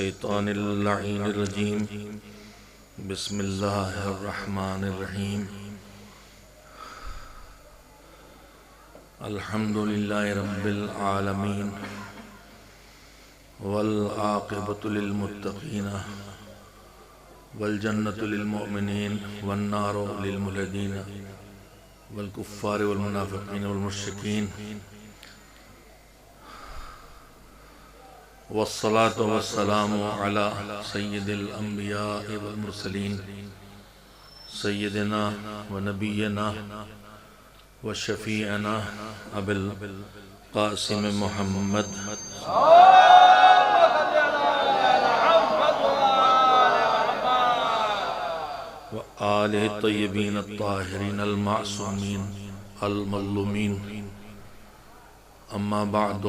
الشیطان اللعین الرجیم بسم اللہ الرحمن الرحیم الحمدللہ رب العالمین والعاقبۃ للمتقین والجنۃ للمؤمنین والنار للملحدین والکفار والمنافقین والمشرکین والصلاة والسلام على سید الانبیاء والمرسلین سیدنا ونبینا وشفیعنا ابی القاسم محمد وآلہ الطیبین الطاہرین المعصومین المظلومین اما بعد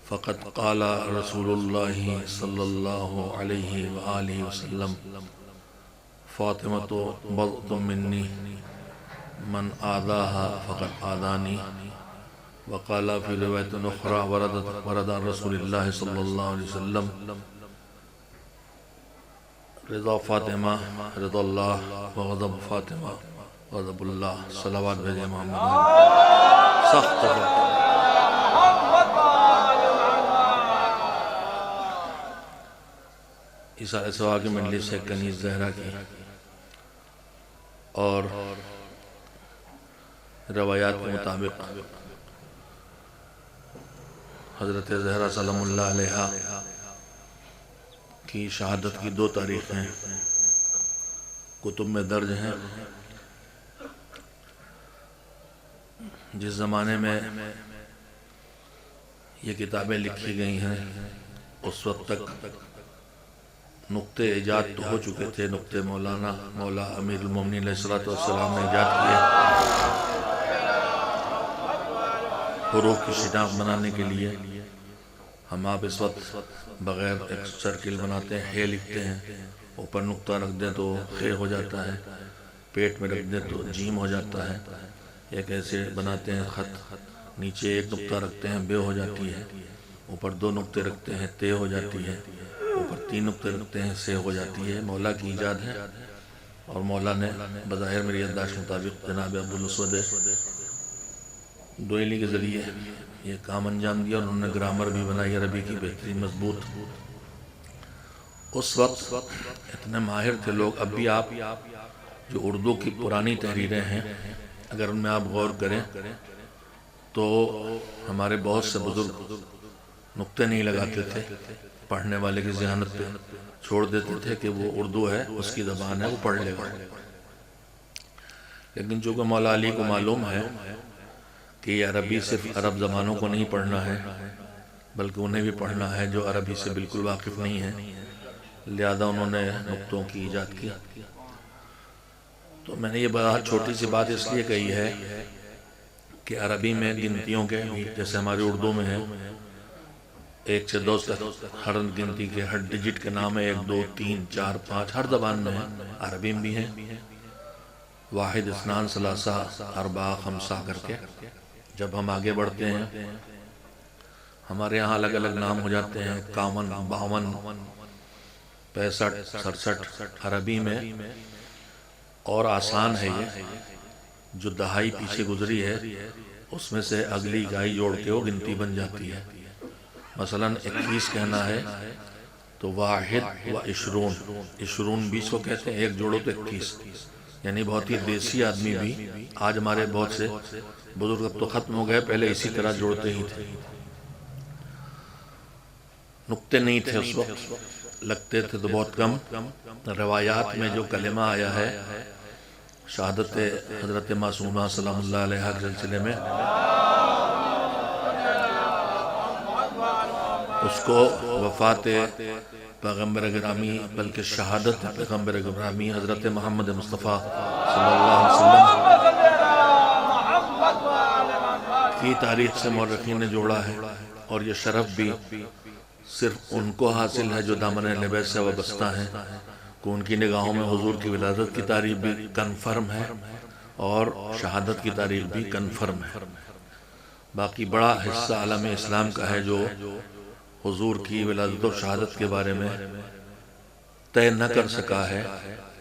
فقد قال رسول اللہ صلی اللہ علیہ وآلہ وسلم فاطمۃ بضعۃ منی من آذاها فقد آذانی وقال فی روایت اخرى ورد عن رسول اللہ صلی اللہ علیہ وسلم رضا فاطمہ رضا اللہ وغضب فاطمہ غضب اللہ صلوات بھیجے محمد سخت عیسیٰ سوا کی مجلس ہے کنیز زہرا کی اور روایات کے مطابق حضرت زہرا سلام اللہ علیہا کی شہادت کی 2 تاریخیں کتب میں درج ہیں۔ جس زمانے میں یہ کتابیں لکھی گئی ہیں اس وقت تک نقطے ایجاد تو ہو چکے تھے، نقطے مولا امیر المومنین علیہ السلام نے ایجاد کیے حروف کی شناخت بنانے کے لیے۔ ہم آپ اس وقت بغیر ایک سرکل بناتے ہیں، ہے لکھتے ہیں، اوپر نقطہ رکھ دیں تو خے ہو جاتا ہے، پیٹ میں رکھ دیں تو جیم ہو جاتا ہے، ایک ایسے بناتے ہیں خط، نیچے ایک نقطہ رکھتے ہیں بے ہو جاتی ہے، اوپر 2 نقطے رکھتے ہیں تے ہو جاتی ہے، اوپر 3 نقطے رکھتے ہیں سے ہو جاتی ہے۔ مولا کی ایجاد ہے اور مولا نے بظاہر میری یادداشت مطابق جناب ابوالاسود دوئلی کے ذریعے یہ کام انجام دیا، اور انہوں نے گرامر بھی بنائی عربی کی بہترین مضبوط۔ اس وقت اتنے ماہر تھے لوگ۔ اب بھی آپ جو اردو کی پرانی تحریریں ہیں اگر ان میں آپ غور کریں تو ہمارے بہت سے بزرگ نقطے نہیں لگاتے تھے، پڑھنے والے کی ذہانت پہ چھوڑ دیتے تھے کہ وہ اردو ہے، اس کی زبان ہے، وہ پڑھ لے گا۔ لیکن چونکہ مولا علی کو معلوم ہے کہ یہ عربی صرف عرب زبانوں کو نہیں پڑھنا ہے بلکہ انہیں بھی پڑھنا ہے جو عربی سے بالکل واقف نہیں ہے، لہذا انہوں نے نقطوں کی ایجاد کی۔ تو میں نے یہ بہت چھوٹی سی بات اس لیے کہی ہے کہ عربی میں گنتیوں کے جیسے ہماری اردو میں ہے 1 سے 2 تک ہر گنتی کے ہر ڈیجٹ کے نام ہے، 1 2 3 4 5 ہر زبان میں ہے، عربی میں بھی ہیں 1 2 3 4 5 کر کے۔ جب ہم آگے بڑھتے ہیں ہمارے یہاں الگ الگ نام ہو جاتے ہیں، 51 52 65 67 عربی میں، اور آسان ہے یہ، جو دہائی پیچھے گزری ہے اس میں سے اگلی اکائی جوڑ کے وہ گنتی بن جاتی ہے۔ مثلا 21 کہنا ہے تو 1 و 20 20 کو کہتے ہیں، 1 جوڑو تو 21، یعنی بہت ہی دیسی آدمی بھی، آج ہمارے بہت سے بزرگ اب تو ختم ہو گئے، پہلے اسی طرح جوڑتے ہی تھے، نقطے نہیں تھے اس وقت، لگتے تھے تو بہت کم۔ روایات میں جو کلمہ آیا ہے شہادت حضرت معصومہ سلام اللہ علیہ کے سلسلے میں، اس کو وفات پیغمبر گرامی بلکہ شہادت پیغمبر گرامی حضرت محمد مصطفیٰ صلی اللہ علیہ وسلم کی تاریخ سے مورخین نے جوڑا ہے، اور یہ شرف بھی صرف ان کو حاصل ہے جو دامن اہل بیت سے وابستہ ہیں، کہ ان کی نگاہوں میں حضور کی ولادت کی تاریخ بھی کنفرم ہے اور شہادت کی تاریخ بھی کنفرم ہے۔ باقی بڑا حصہ عالم اسلام کا ہے جو حضور کی ولادت و شہادت کے بارے میں طے نہ کر سکا ہے،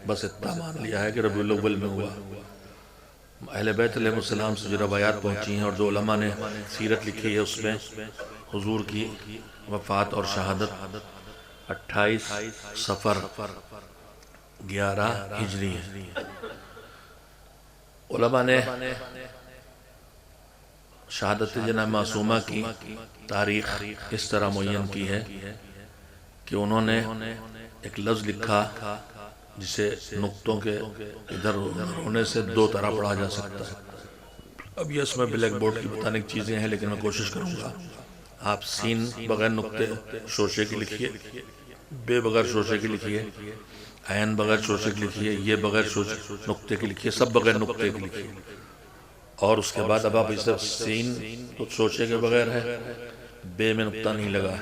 بس اتنا مان لیا ہے کہ ربیع الاول میں ہوا۔ اہل بیت علیہ السلام سے جو روایات پہنچی ہیں اور جو علماء نے سیرت لکھی ہے اس میں حضور کی وفات اور شہادت 28 صفر 11 ہجری ہے۔ علماء نے شہادت جناب معصومہ کی تاریخ اس طرح معین کی ہے کہ انہوں نے ایک لفظ لکھا جسے نقطوں کے ادھر ہونے سے دو طرح پڑھا جا سکتا ہے۔ اب یہ اس میں بلیک بورڈ کی بتانے کی چیزیں ہیں، لیکن میں کوشش کروں گا۔ آپ سین بغیر نقطے شوشے کی لکھیے، بے بغیر شوشے کی لکھیے، عین بغیر شوشے کی لکھیے، یہ بغیر نقطے کی لکھیے، سب بغیر نقطے کی لکھیے۔ اور اس کے بعد اب آپ اس سین تو شوشے کے بغیر ہے، بے میں نقطہ نہیں لگا،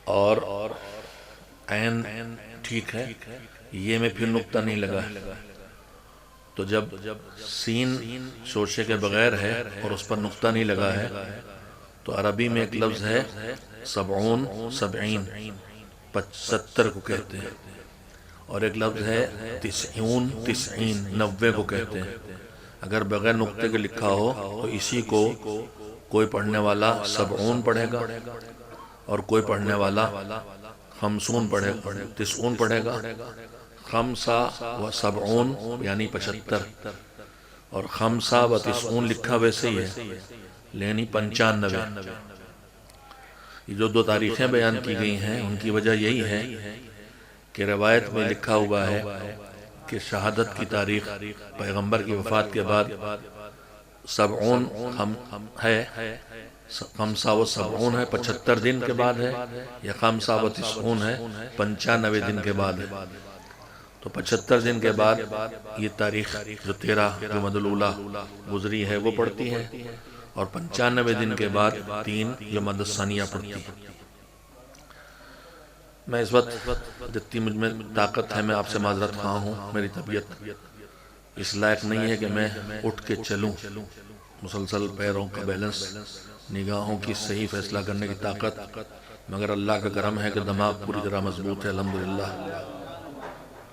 اور عین ٹھیک ہے، یہ میں پھر نقطہ نہیں لگا۔ تو جب سین شوشے کے بغیر ہے اور اس پر نقطہ نہیں لگا ہے تو عربی میں ایک لفظ ہے 70 70 75 کو کہتے ہیں، اور ایک لفظ ہے 90 90 90 کو کہتے ہیں۔ اگر بغیر نقطے کے لکھا ہو تو اسی کو کوئی پڑھنے والا 70 پڑھے گا اور کوئی پڑھنے والا 50 پڑھے گا، 90 پڑھے گا، 75 یعنی 75، اور 95 لکھا ویسے ہی ہے یعنی 95۔ یہ جو دو تاریخیں بیان کی گئی ہیں ان کی وجہ یہی ہے کہ روایت میں لکھا ہوا ہے کہ شہادت کی تاریخ پیغمبر کی وفات کے بعد 70 ہے، 75 ہے، 75 دن کے بعد ہے، یا 95 ہے، 95 دن کے بعد ہے۔ تو 75 دن کے بعد یہ تاریخ جو 13 جمادی الاولیٰ گزری ہے وہ پڑتی ہے، اور 95 دن کے بعد 3 جمادی الثانیہ پڑتی ہے۔ میں اس وقت جتنی مجھ میں طاقت ہے میں آپ سے معذرت خواہ ہوں، میری طبیعت اس لائق نہیں ہے کہ میں اٹھ کے چلوں، مسلسل پیروں کا بیلنس، نگاہوں کی صحیح فیصلہ کرنے کی طاقت، مگر اللہ کا کرم ہے کہ دماغ پوری طرح مضبوط ہے الحمدللہ۔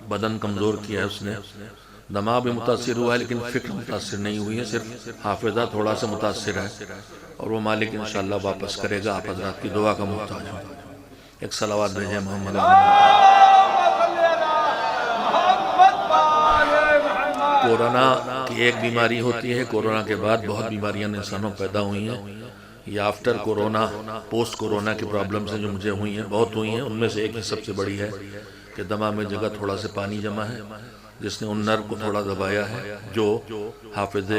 بدن کمزور کیا ہے اس نے، دماغ بھی متاثر ہوا ہے لیکن فکر متاثر نہیں ہوئی ہے، صرف حافظہ تھوڑا سا متاثر ہے، اور وہ مالک انشاءاللہ واپس کرے گا۔ آپ حضرات کی دعا کا محتاج ہوں۔ ایک صلوات بھیجیں محمد کورونا کی ایک بیماری ہوتی ہے، کورونا کے بعد بہت بیماریاں انسانوں پیدا ہوئی ہیں۔ یہ آفٹر کورونا، پوسٹ کورونا کی پرابلمز ہیں جو مجھے ہوئی ہیں، بہت ہوئی ہیں۔ ان میں سے ایک ہی سب سے بڑی ہے کہ دماغ میں جگہ تھوڑا سے پانی جمع ہے، جس نے ان نرو کو تھوڑا دبایا ہے جو حافظ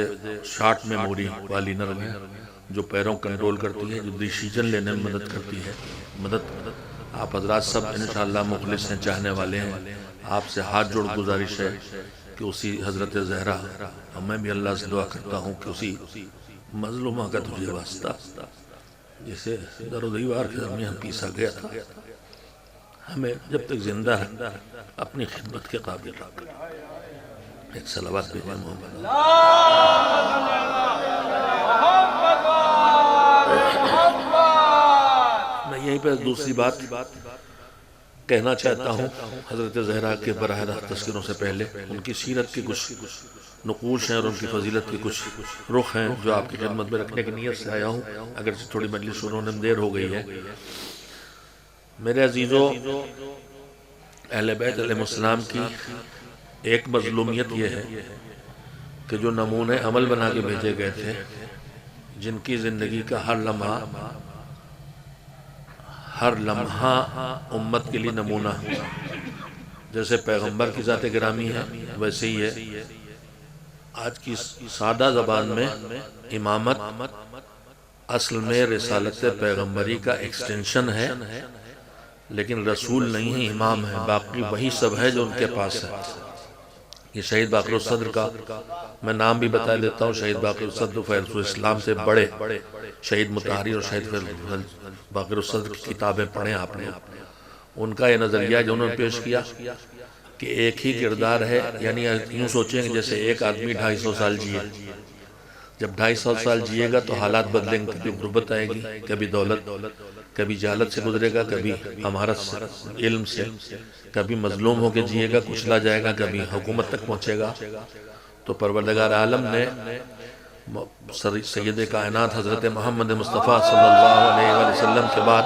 شارٹ میموری والی نرو ہے، جو پیروں کنٹرول کرتی ہے، جو ڈیسیجن لینے میں مدد کرتی ہے۔ آپ حضرات سب انشاءاللہ مخلص ہیں، چاہنے والے ہیں۔ آپ سے ہاتھ جوڑ گزارش ہے کہ اسی حضرت زہرا، اور میں بھی اللہ سے دعا کرتا ہوں کہ اسی مظلومہ کا تجھے واسطہ جسے در و دیوار کے درمیان پیسا گیا تھا، ہمیں جب تک زندہ ہے اپنی خدمت کے قابل رکھ۔ ایک صلوات بھیجیں محمد۔ میں یہیں پہ دوسری بات کہنا چاہتا ہوں، حضرت زہرا کے براہ راست تذکروں سے پہلے ان کی سیرت کے کچھ نقوش ہیں اور ان کی فضیلت کے کچھ رخ ہیں جو آپ کی خدمت میں رکھنے کی نیت سے آیا ہوں، اگرچہ تھوڑی مجلس شروع ہونے میں دیر ہو گئی ہے۔ میرے عزیزو، اہل بیت علیہ السلام کی ایک مظلومیت یہ ہے کہ جو نمونے عمل بنا کے بھیجے گئے تھے، جن کی زندگی کا ہر لمحہ امت کے لیے نمونہ، جیسے پیغمبر کی ذات گرامی ہے ویسے ہی ہے آج کی سادہ زبان میں امامت اصل میں رسالت پیغمبری کا ایکسٹینشن ہے، لیکن رسول نہیں ہے، امام ہے، باقی وہی سب ہے جو ان کے پاس ہے۔ یہ شہید باقر الصدر کا میں نام بھی بتا دیتا ہوں، شہید باقر الصدر فیض الاسلام سے بڑے شہید مطہری اور شہید باقر الصدر کی کتابیں پڑھیں آپ نے، ان کا یہ نظریہ جو انہوں نے پیش کیا کہ ایک ہی کردار ہے، یعنی یوں سوچیں کہ جیسے ایک آدمی 250 سال جیے جب 250 سال جیے گا تو حالات بدلیں گے، کبھی غربت آئے گی، کبھی دولت، کبھی جہالت سے گزرے گا، کبھی امارت سے، علم سے، کبھی مظلوم ہو کے جیے گا، کچلا جائے گا، کبھی حکومت تک پہنچے گا۔ تو پروردگار عالم نے سید کائنات حضرت محمد مصطفیٰ صلی اللہ علیہ وآلہ وسلم کے بعد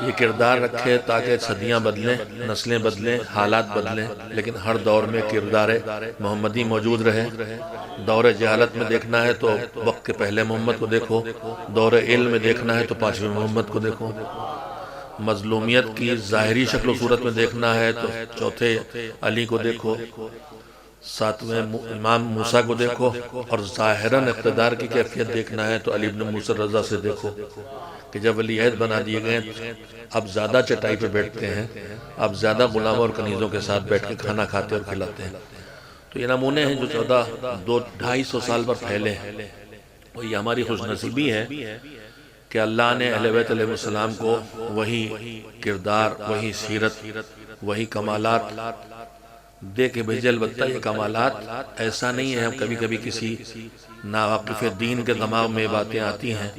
یہ کردار رکھے تاکہ صدیاں بدلیں، نسلیں بدلیں، حالات بدلیں، لیکن ہر دور میں کردار محمدی موجود رہے۔ دور جہالت میں دیکھنا ہے تو وقت کے پہلے محمد کو دیکھو، دور علم میں دیکھنا ہے تو 5ویں محمد کو دیکھو، مظلومیت کی ظاہری شکل و صورت میں دیکھنا ہے تو 4تھے علی کو دیکھو، 7ویں امام موسیٰ کو دیکھو، اور ظاہراً اقتدار کی کیفیت دیکھنا ہے تو علی بن موسیٰ رضا سے دیکھو کہ جب ولی عہد بنا دیے گئے اب زیادہ چٹائی پہ بیٹھتے ہیں، اب زیادہ غلاموں اور کنیزوں کے ساتھ بیٹھ کے کھانا کھاتے اور کھلاتے ہیں۔ تو یہ نمونے ہیں جو 250 سال پر پھیلے ہیں، اور یہ ہماری خوش نصیبی ہے کہ اللہ نے اہل بیت علیہ السلام کو وہی کردار، وہی سیرت، وہی کمالات دے کے بھیجے۔ البتہ یہ کمالات ایسا نہیں ہے، ہم کبھی کبھی کسی ناواقف دین کے دماغ میں باتیں آتی ہیں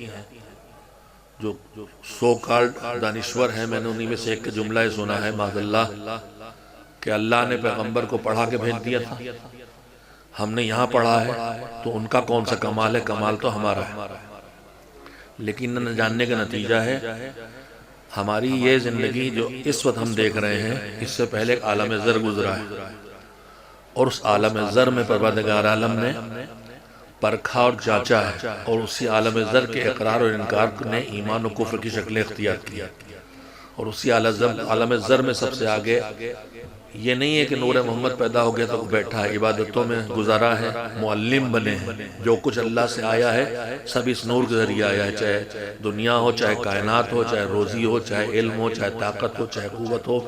جو سو کالڈ دانشور ہیں، میں نے انہی میں سے ایک جملہ سنا ہے معاذ اللہ کہ اللہ نے پیغمبر کو پڑھا کے بھیج دیا تھا، ہم نے یہاں پڑھا ہے تو ان کا کون سا کمال ہے، کمال تو ہمارا ہے۔ لیکن نہ جاننے کا نتیجہ ہے ہماری یہ زندگی جو اس وقت ہم دیکھ رہے ہیں، اس سے پہلے ایک عالم زر گزرا ہے، اور اس عالم زر میں پروردگار عالم نے پرکھا اور جانچا ہے، اور اسی عالم زر کے اقرار اور انکار نے ایمان و کفر کی شکلیں اختیار کی، اور اسی عالم زر میں سب سے آگے یہ نہیں ہے کہ نور محمد پیدا ہو گیا تو بیٹھا ہے، عبادتوں میں گزارا ہے، معلم بنے ہیں، جو کچھ اللہ سے آیا ہے سب اس نور کے ذریعے آیا ہے، چاہے دنیا ہو، چاہے کائنات ہو، چاہے روزی ہو، چاہے علم ہو، چاہے طاقت ہو، چاہے قوت ہو،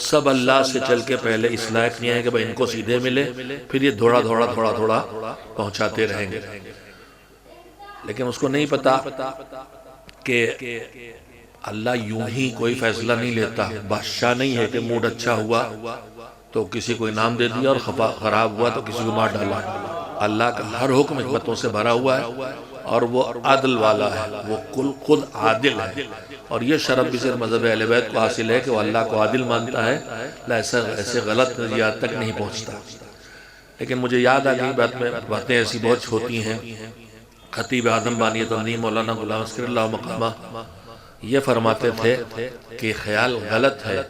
سب اللہ سے چل کے پہلے اس لائق نہیں ہے کہ ان کو سیدھے ملے، پھر یہ تھوڑا تھوڑا پہنچاتے رہیں گے۔ لیکن اس کو نہیں پتا کہ اللہ یوں ہی کوئی فیصلہ نہیں لیتا، بادشاہ نہیں ہے کہ موڈ اچھا ہوا تو کسی کو انعام دے دیا اور خراب ہوا تو کسی کو مار ڈالا۔ اللہ کا ہر حکم حکمتوں سے بھرا ہوا ہے، اور وہ عدل والا ہے، وہ خود عادل ہے، اور یہ شرف بھی صرف مذہب اہل بیت کو حاصل ہے کہ وہ اللہ کو عادل مانتا ہے، ایسے غلط نظریات تک نہیں پہنچتا۔ لیکن مجھے یاد آ گئی باتیں ایسی بہت ہوتی ہیں۔ خطیب اعظم بانی تنظیم مولانا غلام اصغر اللہ مقامہ یہ فرماتے تھے کہ خیال غلط ہے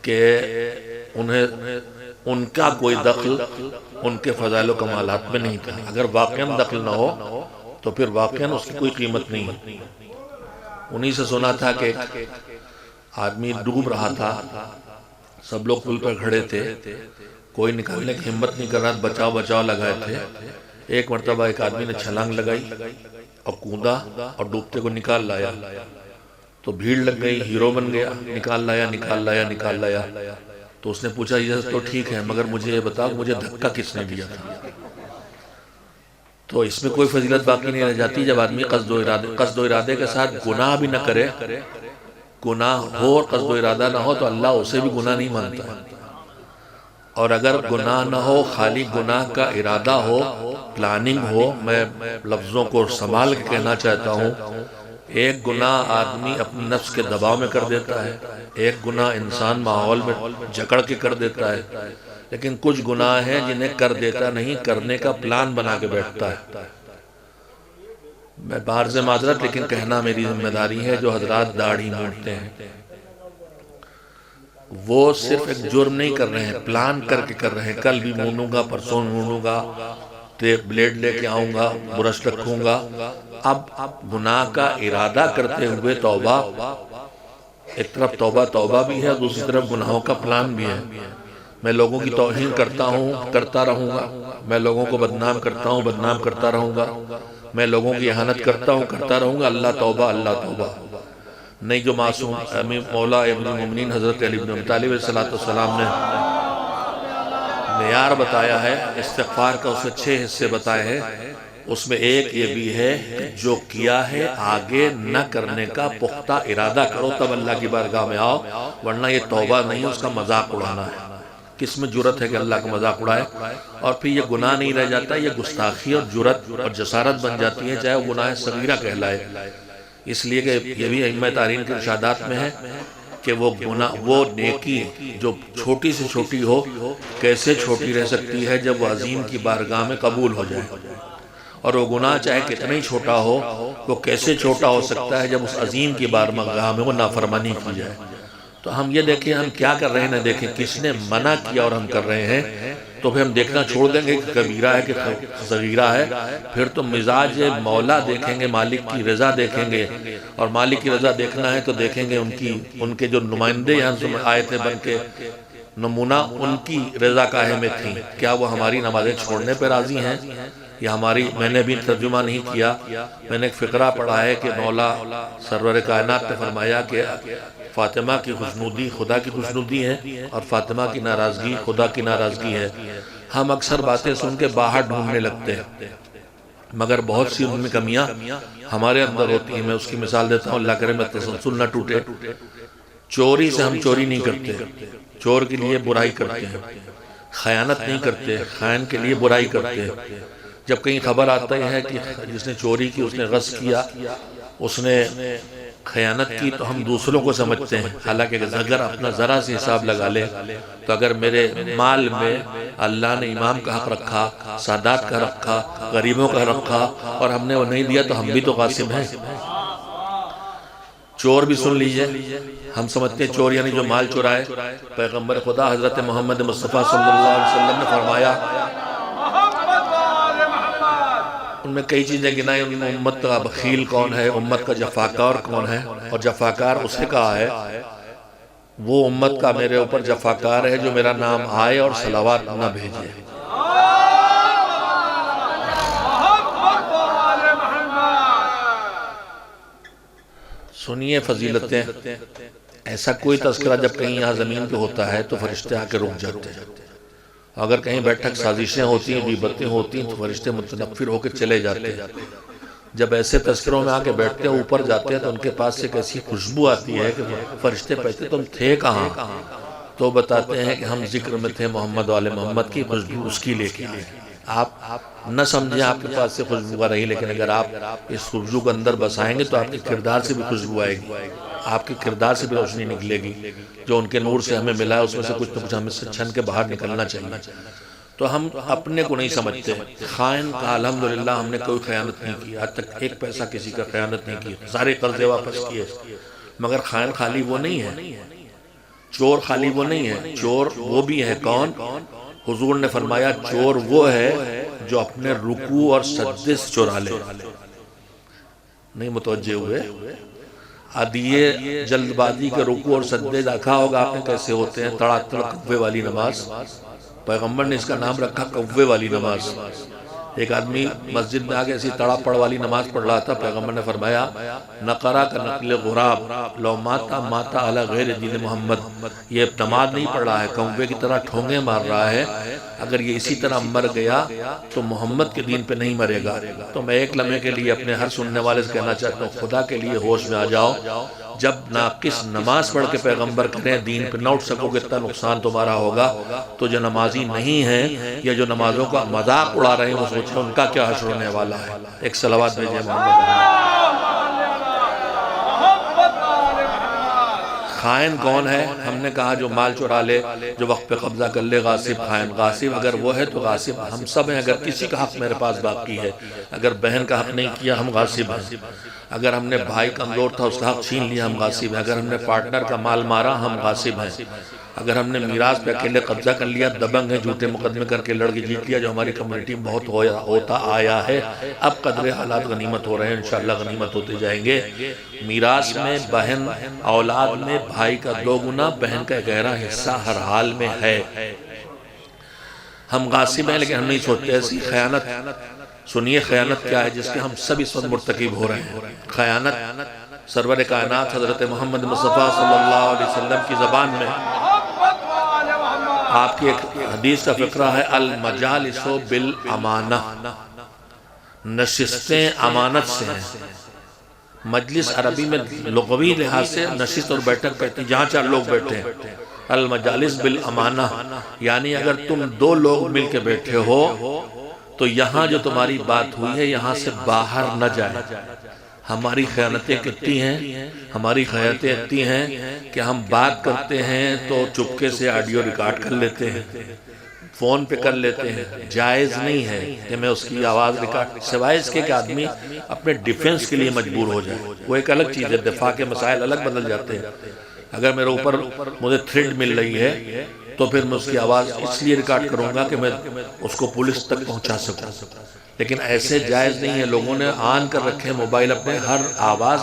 کہ ان کا کوئی دخل ان کے فضائل و کمالات میں نہیں تھا، اگر واقعاً دخل نہ ہو تو پھر واقعاً اس کی کوئی قیمت نہیں ہے۔ انہی سے سنا تھا کہ آدمی ڈوب رہا تھا، سب لوگ پل پر کھڑے تھے، کوئی نکالنے کی ہمت نہیں کر رہا، بچاؤ لگائے تھے۔ ایک مرتبہ ایک آدمی نے چھلانگ لگائی اور کوندا اور ڈوبتے کو نکال لایا، تو بھیڑ لگ گئی، ہیرو بن گیا، نکال لایا۔ تو اس نے پوچھا یہ تو ٹھیک ہے مگر مجھے یہ بتاؤ مجھے دھکا کس نے دیا تھا؟ تو اس میں کوئی فضیلت باقی نہیں رہ جاتی جب آدمی قصد و ارادے کے ساتھ گناہ بھی نہ کرے، گناہ ہو اور قصد و ارادہ نہ ہو تو اللہ اسے بھی گناہ نہیں مانتا، اور اگر گناہ نہ ہو خالی گناہ کا ارادہ ہو، پلاننگ ہو، میں لفظوں کو سنبھال کے کہنا چاہتا ہوں، ایک گناہ آدمی اپنے نفس کے دباؤ میں کر دیتا ہے، ایک گناہ انسان ماحول میں جکڑ کے کر دیتا ہے، لیکن کچھ گناہ ہیں جنہیں کر دیتا نہیں، کرنے کا پلان بنا کے بیٹھتا ہے۔ میں باہر سے معذرت لیکن کہنا میری ذمہ داری ہے، جو حضرات داڑھی مونڈتے ہیں وہ صرف ایک جرم نہیں کر رہے ہیں، پلان کر کے کر رہے ہیں، کل بھی مونوں گا، پرسوں مونوں گا، بلیڈ لے کے آؤں گا، برش رکھوں گا۔ اب گناہ کا ارادہ کرتے ہوئے توبہ، ایک طرف توبہ بھی ہے، دوسری طرف گناہوں کا پلان بھی ہے۔ میں لوگوں کی توہین کرتا ہوں، کرتا رہوں گا، میں لوگوں کو بدنام کرتا ہوں، بدنام کرتا رہوں گا، میں لوگوں کی اہانت کرتا ہوں، کرتا رہوں گا، اللہ توبہ نہیں۔ جو معصوم مولا ابن المومنین حضرت علی بن ابی طالب علیہ السلام نے معیار بتایا ہے استغفار کا، اسے 6 حصے بتائے ہیں، اس میں ایک یہ بھی ہے کہ جو کیا ہے آگے نہ کرنے کا پختہ ارادہ کرو تب اللہ کی بارگاہ میں آؤ، ورنہ یہ توبہ نہیں، اس کا مذاق اڑانا ہے۔ کس میں جرت ہے کہ اللہ کا مذاق اڑائے؟ اور پھر یہ گناہ نہیں رہ جاتا، یہ گستاخی اور جرت اور جسارت بن جاتی ہے، چاہے وہ گناہ صغیرہ کہلائے۔ اس لیے کہ یہ بھی ائمہ تارین کے ارشادات میں ہے کہ وہ گناہ، وہ نیکی جو چھوٹی سے چھوٹی ہو کیسے چھوٹی رہ سکتی ہے جب وہ عظیم کی بارگاہ میں قبول ہو جائے، اور وہ گناہ چاہے کتنا ہی چھوٹا ہو وہ کیسے چھوٹا ہو سکتا ہے جب اس عظیم کی بارگاہ میں وہ نافرمانی کی جائے۔ تو ہم یہ دیکھیں ہم کیا کر رہے ہیں، نہ دیکھیں کس نے منع کیا اور ہم کر رہے ہیں، تو پھر ہم دیکھنا چھوڑ دیں گے کہ کبیرہ ہے کہ صغیرہ ہے، پھر تو مزاج مولا دیکھیں گے، مالک کی رضا دیکھیں گے، اور مالک کی رضا دیکھنا ہے تو دیکھیں گے ان کے جو نمائندے یہاں آئے تھے بن کے، نمونہ ان کی رضا کاہے میں تھیں، کیا وہ ہماری نمازیں چھوڑنے پہ راضی ہیں؟ یہ ہماری، میں نے بھی ترجمہ نہیں کیا، میں نے ایک فقرہ پڑھا ہے کہ مولا سرور کائنات نے فرمایا کہ فاطمہ کی خوشنودی خدا کی خوشنودی ہے اور فاطمہ کی ناراضگی خدا کی ناراضگی ہے۔ ہم اکثر باتیں سن کے باہر ڈھونڈنے لگتے ہیں، مگر بہت سی ان میں کمیاں ہمارے اندر ہوتی ہیں۔ میں اس کی مثال دیتا ہوں، اللہ کرے میں تسلسل نہ ٹوٹے۔ چوری سے ہم چوری نہیں کرتے، چور کے لیے برائی کرتے ہیں، خیانت نہیں کرتے، خائن کے لیے برائی کرتے ہیں۔ جب کہیں خبر آتا ہے کہ جس نے چوری کی، اس نے غصب کیا، اس نے خیانت کی، تو ہم دوسروں کو سمجھتے ہیں، حالانکہ اگر اپنا ذرا سے حساب لگا لے تو اگر میرے مال میں اللہ نے امام کا حق رکھا، سادات کا رکھا، غریبوں کا رکھا، اور ہم نے وہ نہیں دیا تو ہم بھی تو غاصب ہیں۔ چور بھی سن لیجئے، ہم سمجھتے ہیں چور یعنی جو مال چرائے۔ پیغمبر خدا حضرت محمد مصطفیٰ صلی اللہ علیہ وسلم نے فرمایا، ان میں کئی چیزیں گنائیں، ان میں امت کا بخیل کون ہے، امت کا جفاکار کون ہے، اور جفاکار اسے کہا ہے وہ امت کا میرے اوپر جفاکار ہے جو میرا نام آئے اور صلوات نہ بھیجے۔ سنیے فضیلتیں، ایسا کوئی تذکرہ جب کہیں یہاں زمین پہ ہوتا ہے تو فرشتے آ کے رک جاتے ہیں، اگر کہیں بیٹھک سازشیں ہوتی ہیں، غیبتیں ہوتی ہیں تو فرشتے متنفر ہو کے چلے جاتے ہیں۔ جب ایسے تذکروں میں آ کے بیٹھتے ہیں، اوپر جاتے ہیں تو ان کے پاس سے ایک ایسی خوشبو آتی ہے کہ فرشتے پہتے تم تھے کہاں؟ تو بتاتے ہیں کہ ہم ذکر میں تھے محمد والے محمد کی خوشبو اس کی لے کے آئے۔ آپ نہ سمجھیں آپ کے پاس سے خوشبو آ رہی، لیکن اگر آپ اس خوشبو کو اندر بسائیں گے تو آپ کے کردار سے بھی خوشبو آئے گی، آپ کے کردار سے بھی روشنی نکلے گی۔ جو ان کے نور سے ہمیں ملا ہے اس میں سے کچھ نہ کچھ ہمیں سے چھن کے باہر نکلنا چاہیے۔ تو ہم اپنے کو نہیں سمجھتے، خائن کا الحمدللہ ہم نے کوئی خیانت نہیں کی، آج تک ایک پیسہ کسی کا خیانت نہیں کی، سارے قرضے واپس کیے، مگر خائن خالی وہ نہیں ہے، چور خالی وہ نہیں ہے، چور وہ بھی ہے کون؟ حضور نے فرمایا چور وہ ہے جو اپنے رکوع اور سجدے سے چورا لے۔ نہیں متوجہ ہوئے؟ عدیے جلد بازی کے رکوع اور سجدے دیکھا ہوگا آپ نے کیسے ہوتے ہیں، تڑا تڑ قوے والی نماز، پیغمبر نے اس کا نام رکھا قوے والی نماز۔ ایک آدمی مسجد میں آگے ایسی تڑا پڑ والی نماز پڑھ رہا تھا، پیغمبر نے فرمایا نقرہ کا نقل غراب لو ماتا ماتا علی غیر دین محمد، یہ نماز نہیں پڑھ رہا ہے، کوے کی طرح ٹھونگے مار رہا ہے، اگر یہ اسی طرح مر گیا تو محمد کے دین پہ نہیں مرے گا۔ تو میں ایک لمحے کے لیے اپنے ہر سننے والے سے کہنا چاہتا ہوں، خدا کے لیے ہوش میں آ جاؤ، جب ناقص نماز پڑھ کے پیغمبر کریں دین پہ نہ اٹھ سکو گے اتنا نقصان تمہارا ہوگا، تو جو نمازی نہیں ہیں یا جو نمازوں کا مذاق اڑا رہے ہیں وہ سوچیں ان کا کیا حشر ہونے والا ہے۔ ایک صلوات بھیجئے محمد۔ خائن کون ہے؟ ہم نے کہا جو مال چرا لے، جو وقت پہ قبضہ کر لے، غاصب خائن۔ غاصب اگر وہ ہے تو غاصب ہم سب ہیں، اگر کسی کا حق میرے پاس باقی ہے، اگر بہن کا حق نہیں کیا ہم غاصب ہیں، اگر ہم نے بھائی کمزور تھا اس کا حق چھین لیا ہم غاصب ہیں، اگر ہم نے پارٹنر کا مال مارا ہم غاصب ہیں، اگر ہم نے میراث پہ اکیلے قبضہ کر لیا، دبنگ ہیں، جھوٹے مقدمے کر کے لڑ کے جیت لیا، جو ہماری کمیونٹی میں بہت ہوتا آیا ہے۔ اب قدر حالات غنیمت ہو رہے ہیں، انشاءاللہ غنیمت ہوتے جائیں گے۔ میراث میں بہن اولاد میں بھائی کا 2 گنا، بہن کا گہرا حصہ ہر حال میں ہے۔ ہم غاصب ہیں لیکن ہم نہیں سوچتے ایسی خیانت۔ سنیے خیانت کیا ہے جس کے ہم سب اس وقت مرتکب ہو رہے ہیں۔ خیانت سرور کائنات حضرت محمد مصطفیٰ صلی اللہ علیہ وسلم کی زبان میں آپ کی ایک حدیث کا فقرہ ہے، المجالس بالامانہ، نشستیں امانت سے ہیں۔ مجلس عربی میں لغوی لحاظ سے نشست اور بیٹھک کہتے ہیں جہاں 4 لوگ بیٹھے ہیں، المجالس بالامانہ، یعنی اگر تم دو لوگ مل کے بیٹھے ہو تو یہاں جو تمہاری بات ہوئی ہے یہاں سے باہر نہ جائے۔ ہماری خیانتیں کتنی ہیں، ہماری خیانتیں اتنی ہیں کہ ہم بات کرتے ہیں تو چپکے سے آڈیو ریکارڈ کر لیتے ہیں، فون پہ کر لیتے ہیں۔ جائز نہیں ہے کہ میں اس کی آواز ریکارڈ، سوائے اس کے کہ آدمی اپنے ڈیفنس کے لیے مجبور ہو جائے، وہ ایک الگ چیز ہے، دفاع کے مسائل الگ بدل جاتے ہیں۔ اگر میرے اوپر مجھے تھریٹ مل رہی ہے تو پھر میں اس کی آواز اس لیے ریکارڈ کروں گا کہ میں اس کو پولیس تک پہنچا سکوں، لیکن ایسے جائز نہیں ہے۔ لوگوں نے آن کر رکھے موبائل اپنے، ہر آواز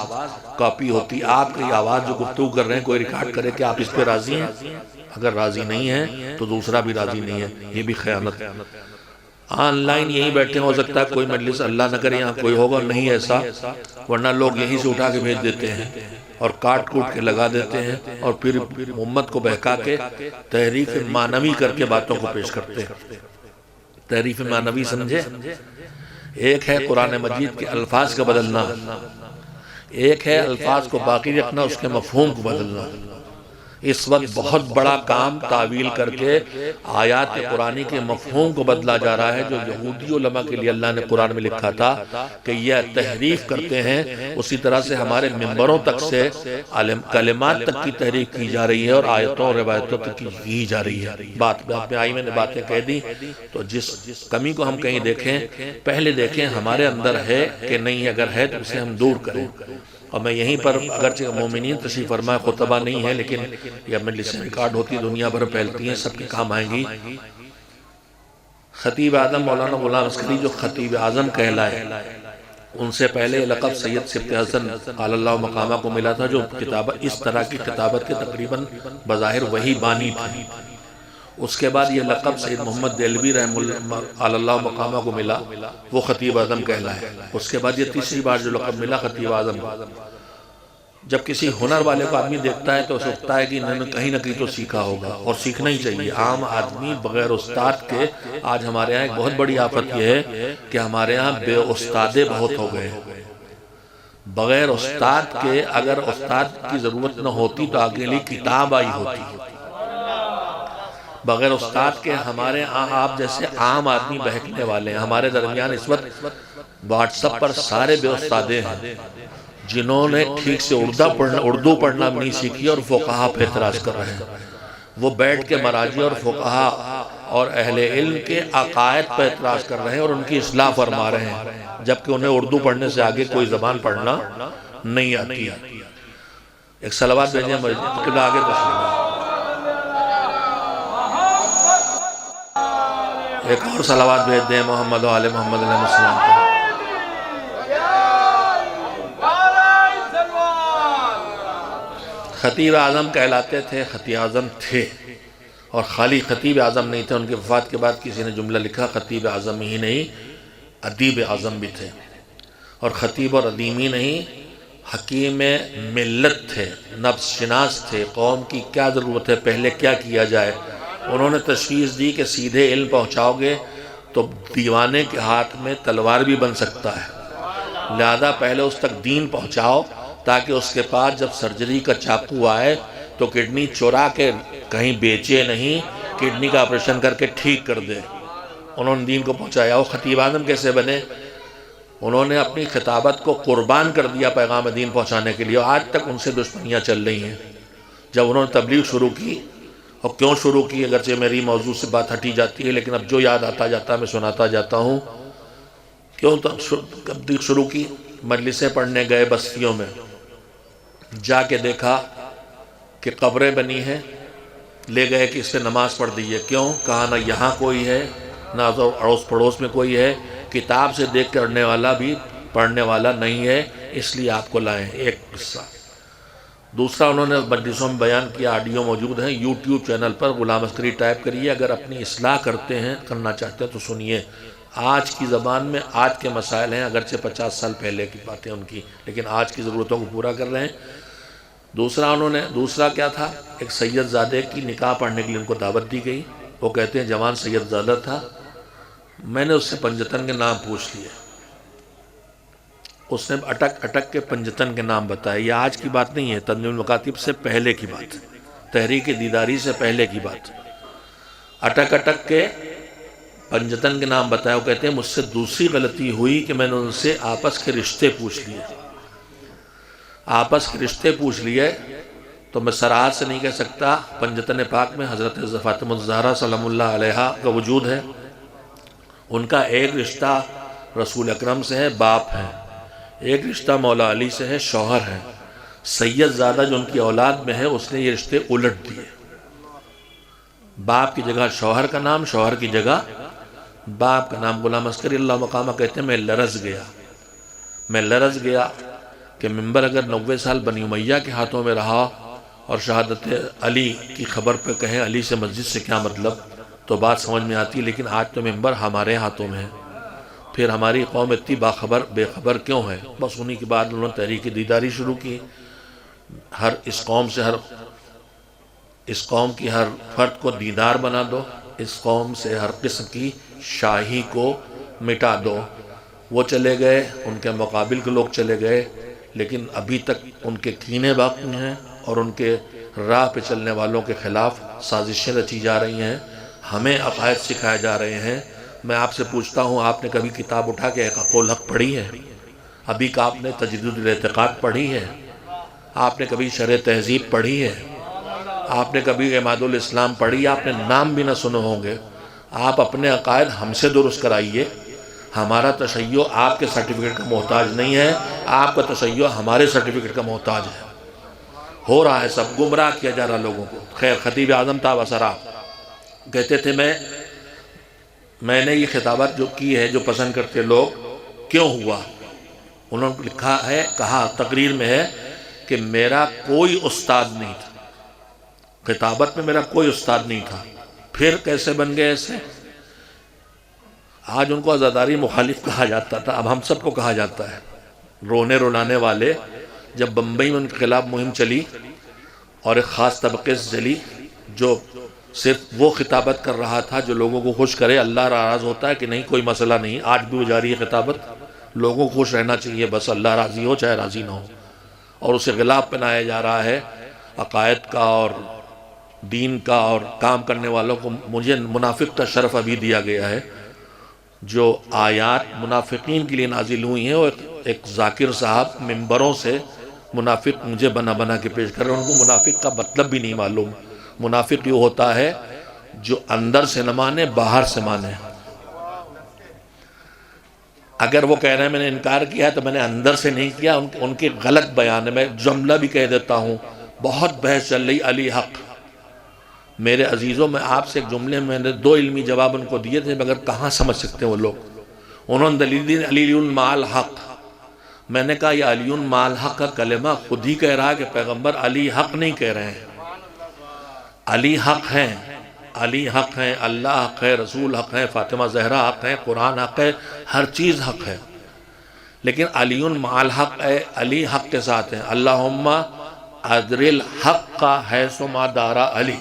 کاپی ہوتی، آپ کی آواز جو گفتگو کر رہے ہیں کوئی ریکارڈ کرے کہ آپ اس پہ راضی ہیں، اگر راضی نہیں ہے تو دوسرا بھی راضی نہیں ہے، یہ بھی خیانت۔ آن لائن یہیں بیٹھے ہو سکتا ہے کوئی مجلس اللہ نہ کرے یہاں کوئی ہوگا نہیں ایسا، ورنہ لوگ یہیں سے اٹھا کے بھیج دیتے ہیں اور کاٹ کوٹ کے لگا دیتے ہیں اور پھر امت کو بہکا کے تحریف معنوی کر کے باتوں کو پیش کرتے ہیں۔ تحریف معنوی سمجھے؟ ایک ہے قرآن مجید کے الفاظ کا بدلنا، ایک ہے الفاظ کو باقی رکھنا، اس کے مفہوم کو بدلنا۔ اس وقت بہت بڑا کام تعویل کر کے آیات قرآنی کے مفہوم کو بدلا جا رہا ہے، جو یہودی علماء کے لیے اللہ نے قرآن میں لکھا تھا کہ یہ تحریف کرتے ہیں، اسی طرح سے ہمارے ممبروں تک سے کلمات تک کی تحریف کی جا رہی ہے اور آیتوں اور روایتوں تک کی جا رہی ہے۔ بات میں آئی، میں نے باتیں کہہ دی، تو جس کمی کو ہم کہیں دیکھیں، پہلے دیکھیں ہمارے اندر ہے کہ نہیں، اگر ہے تو اسے ہم دور کریں۔ اور میں یہیں پر اگرچہ مومنین تشریف فرمائے خطبہ نہیں ہے، لیکن یہ مجلس ریکارڈ ہوتی، دنیا بھر پھیلتی ہیں، سب کے کام آئیں گی۔ خطیب اعظم مولانا غلام عسکری جو خطیب اعظم کہلائے، ان سے پہلے لقب سید سبط حسن قال اللہ مقامہ کو ملا تھا، جو کتابت اس طرح کی کتابت کے تقریباً بظاہر وہی بانی تھی۔ اس کے بعد یہ لقب سید محمد دہلوی رحمہ اللہ مقامہ کو ملا، وہ خطیب اعظم کہلائے۔ اس کے بعد یہ تیسری بار جو لقب ملا خطیب اعظم۔ جب کسی ہنر والے کو آدمی دیکھتا ہے تو سوچتا ہے کہ انہوں نے کہیں نہ کہیں تو سیکھا ہوگا، اور سیکھنا ہی چاہیے۔ عام آدمی بغیر استاد کے، آج ہمارے ہاں ایک بہت بڑی آفت یہ ہے کہ ہمارے ہاں بے استادے بہت ہو گئے۔ بغیر استاد کے، اگر استاد کی ضرورت نہ ہوتی تو آگے لی کتاب آئی ہوتی۔ بغیر استاد کے ہمارے آپ جیسے عام آدمی بہکنے والے ہیں۔ ہمارے درمیان اس وقت واٹس ایپ پر سارے بے استادے ہیں جنہوں نے ٹھیک سے اردو پڑھنا بھی نہیں سیکھی اور فقہا پہ اعتراض کر رہے ہیں۔ وہ بیٹھ کے مراجع اور فقہا اور اہل علم کے عقائد پہ اعتراض کر رہے ہیں اور ان کی اصلاح فرما رہے ہیں، جبکہ انہیں اردو پڑھنے سے آگے کوئی زبان پڑھنا نہیں آتی۔ ایک صلوات بھیجیں قبلہ آگے تشریف، ایک اور صلوات بھیج دیں محمد و آل محمد علیہ السلام پر۔ خطیب اعظم کہلاتے تھے، خطیب اعظم تھے، اور خالی خطیب اعظم نہیں تھے، ان کی وفات کے بعد کسی نے جملہ لکھا خطیب اعظم ہی نہیں ادیب اعظم بھی تھے، اور خطیب اور ادیم ہی نہیں حکیم ملت تھے، نفس شناس تھے، قوم کی کیا ضرورت ہے، پہلے کیا کیا جائے۔ انہوں نے تشخیص دی کہ سیدھے علم پہنچاؤ گے تو دیوانے کے ہاتھ میں تلوار بھی بن سکتا ہے، لہذا پہلے اس تک دین پہنچاؤ تاکہ اس کے پاس جب سرجری کا چاقو آئے تو کڈنی چورا کے کہیں بیچے نہیں، کڈنی کا آپریشن کر کے ٹھیک کر دے۔ انہوں نے دین کو پہنچایا۔ وہ خطیب اعظم کیسے بنے؟ انہوں نے اپنی خطابت کو قربان کر دیا پیغام دین پہنچانے کے لیے، آج تک ان سے دشمنیاں چل رہی ہیں۔ جب انہوں نے تبلیغ شروع کی، اور کیوں شروع کی اگرچہ میری موضوع سے بات ہٹی جاتی ہے، لیکن اب جو یاد آتا جاتا میں سناتا جاتا ہوں۔ کیوں تبلیغ شروع کی؟ مجلسیں پڑھنے گئے بستیوں میں، جا کے دیکھا کہ قبریں بنی ہیں، لے گئے کہ اس پہ نماز پڑھ دیئے۔ کیوں؟ کہا نہ یہاں کوئی ہے نہ اڑوس پڑوس میں کوئی ہے، کتاب سے دیکھ کرنے والا بھی پڑھنے والا نہیں ہے، اس لیے آپ کو لائیں۔ ایک قصہ۔ دوسرا، انہوں نے مجلسوں میں بیان کیا، آڈیو موجود ہیں یوٹیوب چینل پر، غلام عسکری ٹائپ کریے، اگر اپنی اصلاح کرنا چاہتے ہیں تو سنیے۔ آج کی زبان میں آج کے مسائل ہیں، اگرچہ 50 سال پہلے کی باتیں ان کی، لیکن آج کی ضرورتوں کو پورا کر رہے ہیں۔ دوسرا کیا تھا؟ ایک سید زادے کی نکاح پڑھنے کے لیے ان کو دعوت دی گئی۔ وہ کہتے ہیں جوان سید زادہ تھا، میں نے اس سے پنجتن کے نام پوچھ لیے، اس نے اٹک کے پنجتن کے نام بتائے۔ یہ آج کی بات نہیں ہے، تنظیم المکاتب سے پہلے کی بات ہے، تحریک دیداری سے پہلے کی بات، اٹک اٹک کے پنجتن کے نام بتایا. وہ کہتے ہیں مجھ سے دوسری غلطی ہوئی کہ میں نے ان سے آپس کے رشتے پوچھ لیے. آپس کے رشتے پوچھ لیے تو میں سراحت سے نہیں کہہ سکتا. پنجتن پاک میں حضرت فاطمہ الزہرا سلام اللہ علیہا کا وجود ہے. ان کا ایک رشتہ رسول اکرم سے ہے، باپ ہے. ایک رشتہ مولا علی سے ہے، شوہر ہے. سید زادہ جو ان کی اولاد میں ہے اس نے یہ رشتے الٹ دیے. باپ کی جگہ شوہر کا نام، شوہر کی جگہ باپ کا نام. غلام عسکری اللہ مقامہ کہتے ہیں میں لرز گیا کہ منبر اگر 90 سال بنی امیہ کے ہاتھوں میں رہا اور شہادت علی کی خبر پہ کہیں علی سے مسجد سے کیا مطلب تو بات سمجھ میں آتی، لیکن آج تو منبر ہمارے ہاتھوں میں ہے. پھر ہماری قوم اتنی بے خبر کیوں ہے؟ بس انہی کے بعد انہوں نے تحریک دیداری شروع کی. اس قوم کی ہر فرد کو دیدار بنا دو، اس قوم سے ہر قسم کی شاہی کو مٹا دو. وہ چلے گئے، ان کے مقابل کے لوگ چلے گئے، لیکن ابھی تک ان کے کینے باقی ہیں اور ان کے راہ پہ چلنے والوں کے خلاف سازشیں رچی جا رہی ہیں. ہمیں عقائد سکھائے جا رہے ہیں. میں آپ سے پوچھتا ہوں، آپ نے کبھی کتاب اٹھا کے حق الحق پڑھی ہے؟ ابھی کا آپ نے تجدید الاعتقاد پڑھی ہے؟ آپ نے کبھی شرح تہذیب پڑھی ہے؟ آپ نے کبھی عماد الاسلام پڑھی؟ آپ نے نام بھی نہ سنے ہوں گے. آپ اپنے عقائد ہم سے درست کرائیے. ہمارا تشیع آپ کے سرٹیفکیٹ کا محتاج نہیں ہے، آپ کا تشیع ہمارے سرٹیفکیٹ کا محتاج ہے. ہو رہا ہے سب، گمراہ کیا جا رہا لوگوں کو. خیر، خطیب اعظم تاب اثرا کہتے تھے میں نے یہ خطابت جو کی ہے جو پسند کرتے لوگ، کیوں ہوا؟ انہوں نے لکھا ہے، کہا تقریر میں ہے کہ میرا کوئی استاد نہیں تھا. خطابت میں میرا کوئی استاد نہیں تھا. پھر کیسے بن گئے ایسے؟ آج ان کو عزاداری مخالف کہا جاتا تھا، اب ہم سب کو کہا جاتا ہے. رونے رلانے والے. جب بمبئی میں ان کے خلاف مہم چلی اور ایک خاص طبقے سے چلی جو صرف وہ خطابت کر رہا تھا جو لوگوں کو خوش کرے. اللہ ناراض ہوتا ہے کہ نہیں، کوئی مسئلہ نہیں. آج بھی وہ جاری ہے خطابت. لوگوں کو خوش رہنا چاہیے، بس اللہ راضی ہو چاہے راضی نہ ہو. اور اسے غلاف پہنایا جا رہا ہے عقائد کا اور دین کا اور کام کرنے والوں کو. مجھے منافق کا شرف ابھی دیا گیا ہے. جو آیات منافقین کے لیے نازل ہوئی ہیں، وہ ایک ذاکر صاحب ممبروں سے منافق مجھے بنا کے پیش کر رہے ہیں. ان کو منافق کا مطلب بھی نہیں معلوم. منافق یہ ہوتا ہے جو اندر سے نہ مانے، باہر سے مانے. اگر وہ کہہ رہے ہیں میں نے انکار کیا ہے تو میں نے اندر سے نہیں کیا. ان کے غلط بیان ہے. میں جملہ بھی کہہ دیتا ہوں. بہت بحث چل رہی علی حق. میرے عزیزوں، میں آپ سے ایک جملے میں نے 2 علمی جواب ان کو دیے تھے، مگر کہاں سمجھ سکتے ہیں وہ لوگ. انہوں نے دلیل دی علی مع الحق. میں نے کہا یہ علی مع الحق کا کلمہ خود ہی کہہ رہا ہے کہ پیغمبر علی حق نہیں کہہ رہے ہیں. علی حق ہیں، علی حق ہیں، اللہ حق ہے، رسول حق ہے، فاطمہ زہرا حق ہے، قرآن حق ہے، ہر چیز حق ہے. لیکن علی مع الحق ہے، علی حق کے ساتھ ہیں. اللہم ادر الحق کا حیث ما دارا علی.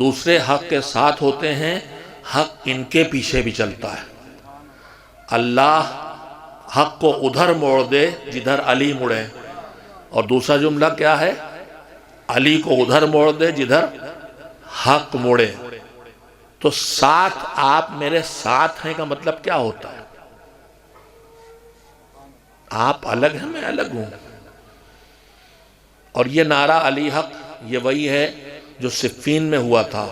دوسرے حق کے ساتھ ہوتے ہیں، حق ان کے پیچھے بھی چلتا ہے. اللہ حق کو ادھر موڑ دے جدھر علی مڑے. اور دوسرا جملہ کیا ہے؟ علی کو ادھر موڑ دے جدھر حق موڑے. تو ساتھ آپ میرے ساتھ ہیں کا مطلب کیا ہوتا ہے؟ آپ الگ ہیں، میں الگ ہوں. اور یہ نعرہ علی حق یہ وہی ہے جو صفین میں ہوا تھا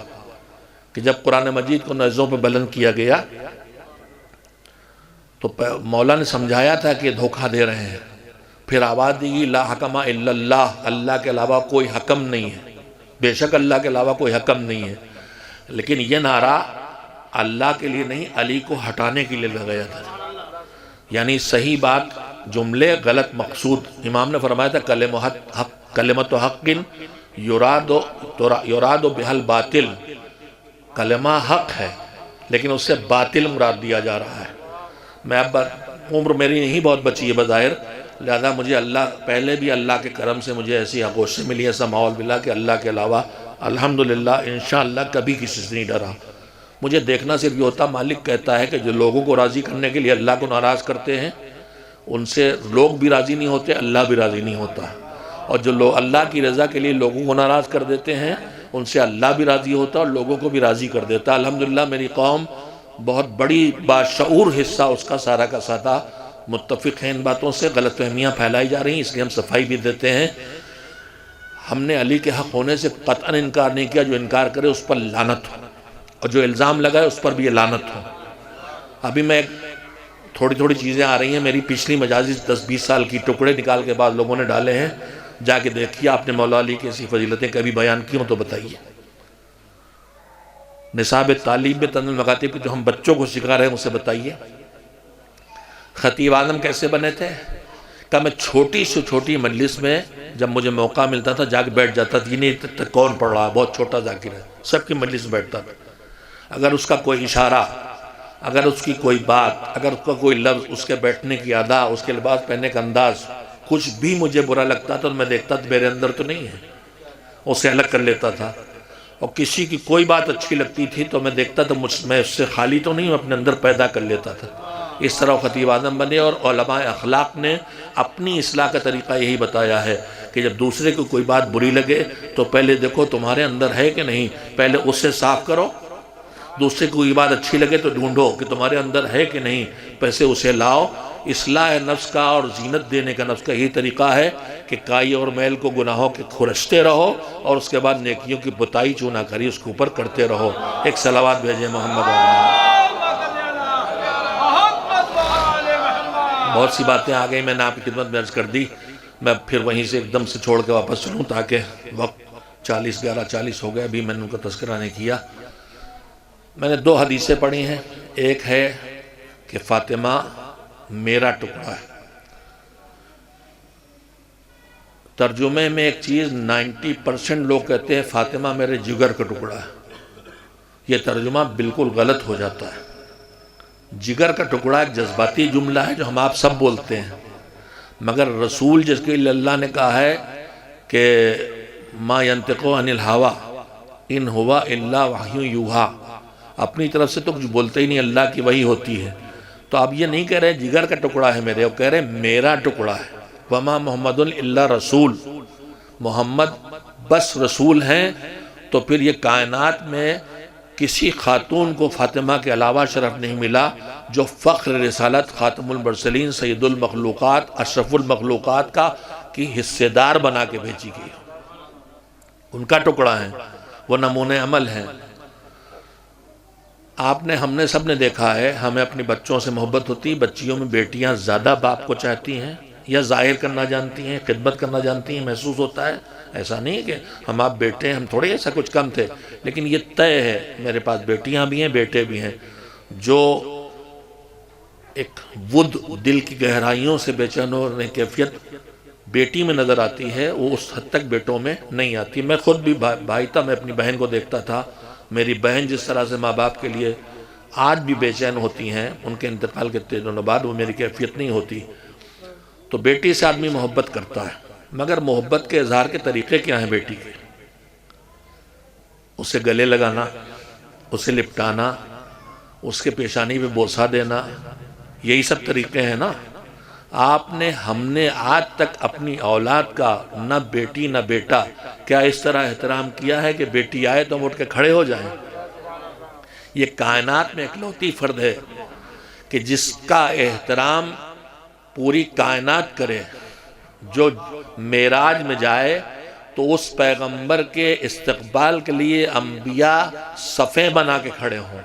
کہ جب قرآن مجید کو نیزوں پہ بلند کیا گیا تو مولا نے سمجھایا تھا کہ یہ دھوکہ دے رہے ہیں. پھر آواز دی لا حکم الا اللہ. اللہ کے علاوہ کوئی حکم نہیں ہے. بے شک اللہ کے علاوہ کوئی حکم نہیں ہے. لیکن یہ نعرہ اللہ کے لیے نہیں، علی کو ہٹانے کے لیے لگایا تھا. یعنی صحیح بات، جملے غلط مقصود. امام نے فرمایا تھا کلمت حق یراد بہل باطل. کلمہ حق ہے لیکن اس سے باطل مراد دیا جا رہا ہے. میں اب عمر میری نہیں بہت بچی ہے بظاہر، لہذا مجھے اللہ پہلے بھی اللہ کے کرم سے مجھے ایسی آغوشیں ملی، ایسا ماحول ملا کہ اللہ کے علاوہ الحمدللہ انشاءاللہ کبھی کسی سے نہیں ڈرا. مجھے دیکھنا صرف یہ ہوتا، مالک کہتا ہے کہ جو لوگوں کو راضی کرنے کے لیے اللہ کو ناراض کرتے ہیں ان سے لوگ بھی راضی نہیں ہوتے، اللہ بھی راضی نہیں ہوتا. اور جو لوگ اللہ کی رضا کے لیے لوگوں کو ناراض کر دیتے ہیں ان سے اللہ بھی راضی ہوتا ہے اور لوگوں کو بھی راضی کر دیتا ہے۔ الحمدللہ میری قوم بہت بڑی باشعور حصہ اس کا سارا کا سارا متفق ہیں ان باتوں سے، غلط فہمیاں پھیلائی جا رہی ہیں، اس لیے ہم صفائی بھی دیتے ہیں۔ ہم نے علی کے حق ہونے سے قطعاً انکار نہیں کیا، جو انکار کرے اس پر لعنت ہو، اور جو الزام لگائے اس پر بھی یہ لعنت ہو۔ ابھی میں تھوڑی چیزیں آ رہی ہیں، میری پچھلی مجالس 10-20 سال کی ٹکڑے نکال کے بعد لوگوں نے ڈالے ہیں، جا کے دیکھیے آپ نے مولا علی کی ایسی فضیلتیں کبھی بیان کی ہوں تو بتائیے۔ نصاب تعلیم میں تنزل مکاتب کی جو ہم بچوں کو سکھا رہے ہیں اسے بتائیے۔ خطیب اعظم کیسے بنے تھے؟ کہ میں چھوٹی سے چھوٹی مجلس میں جب مجھے موقع ملتا تھا جا کے بیٹھ جاتا تھا، یہ نہیں کون پڑھ رہا ہے، بہت چھوٹا ذاکر ہے، سب کی مجلس میں بیٹھتا تھا۔ اگر اس کا کوئی اشارہ، اگر اس کی کوئی بات، اگر اس کا کوئی لفظ، اس کے بیٹھنے کی ادا، اس کے لباس پہننے کا انداز کچھ بھی مجھے برا لگتا تھا تو میں دیکھتا تھا میرے اندر تو نہیں ہے، اسے الگ کر لیتا تھا۔ اور کسی کی کوئی بات اچھی لگتی تھی تو میں دیکھتا تھا میں اس سے خالی تو نہیں ہوں، اپنے اندر پیدا کر لیتا تھا۔ اس طرح خطیب اعظم بنے، اور علماء اخلاق نے اپنی اصلاح کا طریقہ یہی بتایا ہے کہ جب دوسرے کو کوئی بات بری لگے تو پہلے دیکھو تمہارے اندر ہے کہ نہیں، پہلے اس سے صاف کرو۔ دوسرے کو کوئی بات اچھی لگے تو ڈھونڈو کہ تمہارے اندر ہے کہ نہیں، پیسے اسے لاؤ۔ اصلاح نفس کا اور زینت دینے کا نفس کا یہی طریقہ ہے کہ کائی اور میل کو گناہوں کے کھرچتے رہو، اور اس کے بعد نیکیوں کی بتائی چونا کری اس کے اوپر کرتے رہو۔ ایک صلوات بھیجیں محمد۔ بہت سی باتیں آ گئی، میں نے آپ کی خدمت میں عرض کر دی، میں پھر وہیں سے ایک دم سے چھوڑ کے واپس چلوں تاکہ وقت 11:40 ہو گئے، ابھی میں نے ان کا تذکرہ نہیں کیا۔ میں نے 2 حدیثیں پڑھی ہیں، ایک ہے کہ فاطمہ میرا ٹکڑا ہے۔ ترجمے میں ایک چیز 90% لوگ کہتے ہیں فاطمہ میرے جگر کا ٹکڑا ہے، یہ ترجمہ بالکل غلط ہو جاتا ہے۔ جگر کا ٹکڑا ایک جذباتی جملہ ہے جو ہم آپ سب بولتے ہیں، مگر رسول جس کے لیے اللہ نے کہا ہے کہ ما ينطق عن الهوى ان هو الا وحی یوحی، اپنی طرف سے تو کچھ بولتے ہی نہیں، اللہ کی وحی ہوتی ہے۔ تو آپ یہ نہیں کہہ رہے جگر کا ٹکڑا ہے میرے، وہ کہہ رہے میرا ٹکڑا ہے۔ وما محمد الا رسول، محمد بس رسول ہیں۔ تو پھر یہ کائنات میں کسی خاتون کو فاطمہ کے علاوہ شرف نہیں ملا جو فخر رسالت خاتم المرسلین سید المخلوقات اشرف المخلوقات کا کی حصے دار بنا کے بھیجی گئی، ان کا ٹکڑا ہے، وہ نمونہ عمل ہیں۔ ہم نے سب نے دیکھا ہے، ہمیں اپنی بچوں سے محبت ہوتی ہے، بچیوں میں بیٹیاں زیادہ باپ کو چاہتی ہیں یا ظاہر کرنا جانتی ہیں، خدمت کرنا جانتی ہیں، محسوس ہوتا ہے۔ ایسا نہیں کہ ہم آپ بیٹے ہیں، ہم تھوڑے ایسا کچھ کم تھے، لیکن یہ طے ہے، میرے پاس بیٹیاں بھی ہیں بیٹے بھی ہیں، جو ایک ود دل کی گہرائیوں سے بے چین ہونے کی کیفیت بیٹی میں نظر آتی ہے، وہ اس حد تک بیٹوں میں نہیں آتی۔ میں خود بھی بھائی تھا، میں اپنی بہن کو دیکھتا تھا، میری بہن جس طرح سے ماں باپ کے لیے آج بھی بے چین ہوتی ہیں، ان کے انتقال کے دنوں بعد وہ میری کیفیت نہیں ہوتی۔ تو بیٹی سے آدمی محبت کرتا ہے، مگر محبت کے اظہار کے طریقے کیا ہیں بیٹی کے؟ اسے گلے لگانا، اسے لپٹانا، اس کے پیشانی پہ بوسہ دینا، یہی سب طریقے ہیں نا۔ ہم نے آج تک اپنی اولاد کا نہ بیٹی نہ بیٹا کیا اس طرح احترام کیا ہے کہ بیٹی آئے تو ہم اٹھ کے کھڑے ہو جائیں؟ یہ کائنات میں اکلوتی فرد ہے کہ جس کا احترام پوری کائنات کرے، جو معراج میں جائے تو اس پیغمبر کے استقبال کے لیے انبیاء صفیں بنا کے کھڑے ہوں،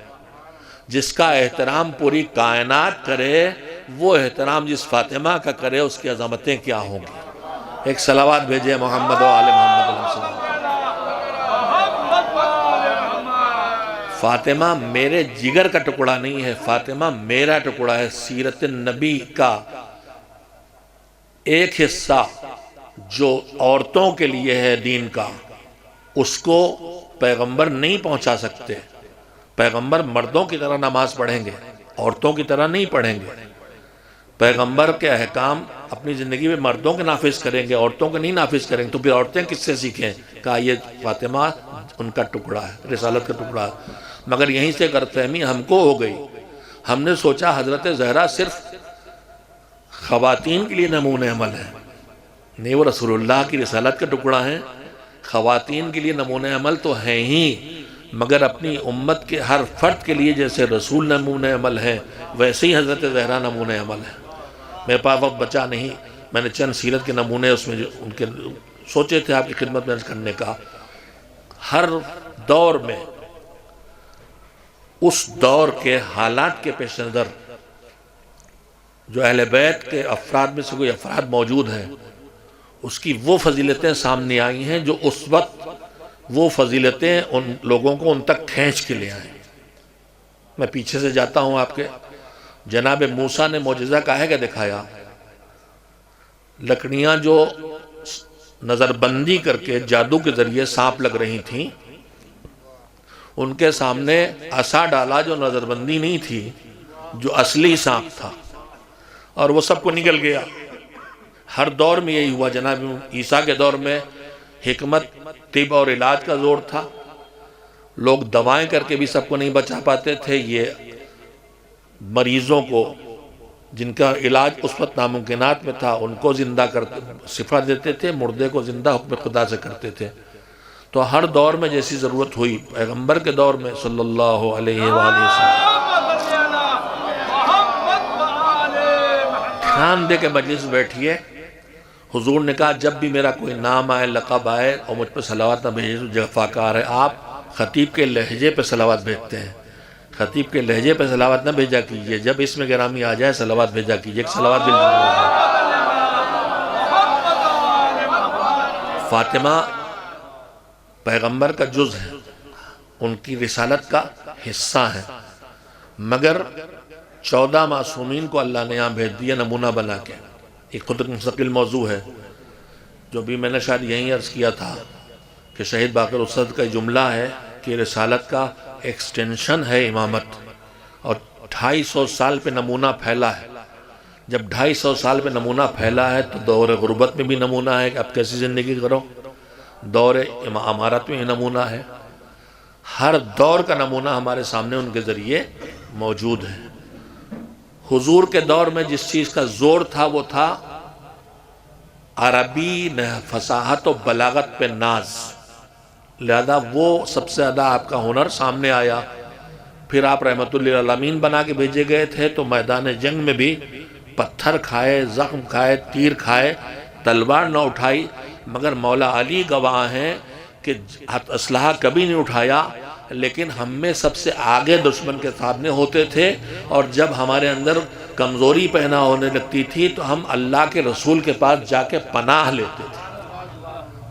جس کا احترام پوری کائنات کرے، وہ احترام جس فاطمہ کا کرے اس کی عظمتیں کیا ہوں گی۔ ایک صلوات بھیجے محمد و آل محمد علیہ السلام۔ فاطمہ میرے جگر کا ٹکڑا نہیں ہے، فاطمہ میرا ٹکڑا ہے۔ سیرت نبی کا ایک حصہ جو عورتوں کے لیے ہے دین کا، اس کو پیغمبر نہیں پہنچا سکتے۔ پیغمبر مردوں کی طرح نماز پڑھیں گے، عورتوں کی طرح نہیں پڑھیں گے۔ پیغمبر کے احکام اپنی زندگی میں مردوں کے نافذ کریں گے، عورتوں کے نہیں نافذ کریں گے، تو پھر عورتیں کس سے سیکھیں؟ کہا یہ فاطمہ ان کا ٹکڑا ہے، رسالت کا ٹکڑا ہے۔ مگر یہیں سے غلط فہمی ہم کو ہو گئی، ہم نے سوچا حضرت زہرا صرف خواتین کے لیے نمونہ عمل ہے، نہیں وہ رسول اللہ کی رسالت کا ٹکڑا ہیں. خواتین کے لیے نمونہ عمل تو ہیں ہی، مگر اپنی امت کے ہر فرد کے لیے جیسے رسول نمونہ عمل ہے ویسے ہی حضرت زہرا نمونہ عمل ہے. میرے پاس وقت بچا نہیں، میں نے چند سیرت کے نمونے اس میں جو ان کے سوچے تھے آپ کی خدمت میں کرنے کا. ہر دور میں اس دور کے حالات کے پیش نظر جو اہل بیت کے افراد میں سے کوئی افراد موجود ہیں اس کی وہ فضیلتیں سامنے آئی ہیں جو اس وقت وہ فضیلتیں ان لوگوں کو ان تک کھینچ کے لے آئیں. میں پیچھے سے جاتا ہوں آپ کے. جناب موسیٰ نے معجزہ کاہے کا دکھایا؟ لکڑیاں جو نظر بندی کر کے جادو کے ذریعے سانپ لگ رہی تھیں ان کے سامنے عصا ڈالا جو نظر بندی نہیں تھی، جو اصلی سانپ تھا، اور وہ سب کو نکل گیا. ہر دور میں یہی ہوا. جناب عیسیٰ کے دور میں حکمت طب اور علاج کا زور تھا، لوگ دوائیں کر کے بھی سب کو نہیں بچا پاتے تھے. یہ مریضوں کو جن کا علاج اس وقت ناممکنات میں تھا ان کو زندہ کرتے شفا دیتے تھے، مردے کو زندہ حکم خدا سے کرتے تھے. تو ہر دور میں جیسی ضرورت ہوئی، پیغمبر کے دور میں صلی اللہ علیہ وآلہ وسلم دھیان دے کے مجلس بیٹھیے. حضور نے کہا جب بھی میرا کوئی نام آئے، لقب آئے اور مجھ پہ صلوات نہ بھیجے تو جفاکار ہے. آپ خطیب کے لہجے پہ صلوات بھیجتے ہیں، خطیب کے لہجے پہ صلوات نہ بھیجا کیجئے. جب اس میں گرامی آ جائے صلوات بھیجا کیجئے. ایک صلوات بھی فاطمہ پیغمبر کا جز ہے، ان کی رسالت کا حصہ ہے، مگر 14 معصومین کو اللہ نے یہاں بھیج دیا نمونہ بنا کے. ایک خود مستقل موضوع ہے جو بھی میں نے شاید یہیں عرض کیا تھا کہ شہید باقر اسد کا جملہ ہے کہ رسالت کا ایکسٹینشن ہے امامت، اور 250 سال پہ نمونہ پھیلا ہے. جب 250 سال پہ نمونہ پھیلا ہے تو دور غربت میں بھی نمونہ ہے کہ اب کیسی زندگی کرو، دور امارت میں بھی نمونہ ہے. ہر دور کا نمونہ ہمارے سامنے ان کے ذریعے موجود ہے. حضور کے دور میں جس چیز کا زور تھا وہ تھا عربی فصاحت و بلاغت پہ ناز، لہذا وہ سب سے زیادہ آپ کا ہنر سامنے آیا. پھر آپ رحمت للعالمین بنا کے بھیجے گئے تھے تو میدان جنگ میں بھی پتھر کھائے، زخم کھائے، تیر کھائے، تلوار نہ اٹھائی، مگر مولا علی گواہ ہیں کہ اسلحہ کبھی نہیں اٹھایا، لیکن ہم میں سب سے آگے دشمن کے سامنے ہوتے تھے. اور جب ہمارے اندر کمزوری پیدا ہونے لگتی تھی تو ہم اللہ کے رسول کے پاس جا کے پناہ لیتے تھے.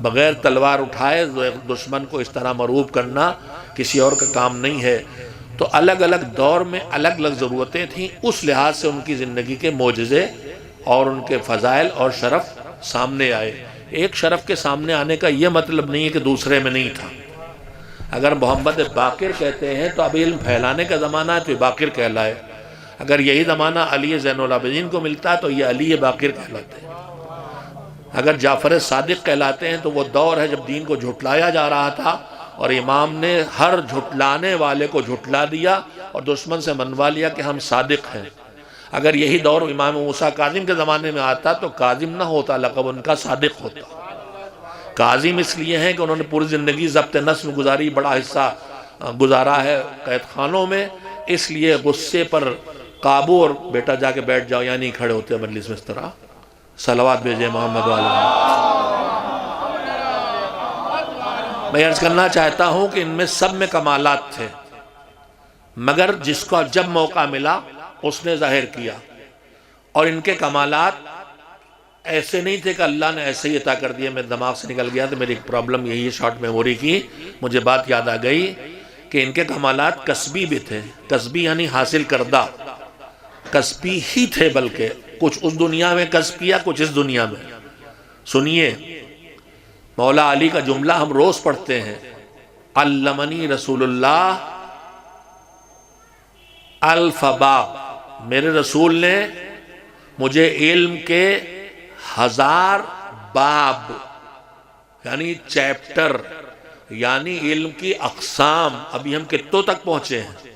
بغیر تلوار اٹھائے دشمن کو اس طرح مرعوب کرنا کسی اور کا کام نہیں ہے. تو الگ الگ دور میں الگ الگ ضرورتیں تھیں، اس لحاظ سے ان کی زندگی کے معجزے اور ان کے فضائل اور شرف سامنے آئے. ایک شرف کے سامنے آنے کا یہ مطلب نہیں ہے کہ دوسرے میں نہیں تھا. اگر محمد باقر کہتے ہیں تو اب علم پھیلانے کا زمانہ ہے تو یہ باقر کہلائے. اگر یہی زمانہ علی زین العابدین کو ملتا تو یہ علی باقر کہلاتے ہیں. اگر جعفر صادق کہلاتے ہیں تو وہ دور ہے جب دین کو جھٹلایا جا رہا تھا اور امام نے ہر جھٹلانے والے کو جھٹلا دیا اور دشمن سے منوا لیا کہ ہم صادق ہیں. اگر یہی دور امام موسیٰ کاظم کے زمانے میں آتا تو کاظم نہ ہوتا، لقب ان کا صادق ہوتا. کاظم اس لیے ہیں کہ انہوں نے پوری زندگی ضبط نفس میں گزاری، بڑا حصہ گزارا ہے قید خانوں میں، اس لیے غصے پر قابو. اور بیٹا جا کے بیٹھ جاؤ، یعنی کھڑے ہوتے ہیں مجلس میں اس طرح. صلوات بھیجے محمد والا. میں عرض کرنا چاہتا ہوں کہ ان میں سب میں کمالات تھے، مگر جس کو جب موقع ملا اس نے ظاہر کیا. اور ان کے کمالات ایسے نہیں تھے کہ اللہ نے ایسے ہی عطا کر دیا. میرے دماغ سے نکل گیا تو میری ایک پرابلم یہی ہے شارٹ میموری کی، مجھے بات یاد آ گئی کہ ان کے کمالات کسبی بھی تھے. کسبی یعنی حاصل کردہ، کسبی ہی تھے، بلکہ کچھ اس دنیا میں کسب کیا، کچھ اس دنیا میں. سنیے مولا علی کا جملہ ہم روز پڑھتے ہیں، علمنی رسول اللہ الف باب. میرے رسول نے مجھے علم کے 1000 باب یعنی چیپٹر یعنی علم کی اقسام. ابھی ہم کتوں تک پہنچے ہیں؟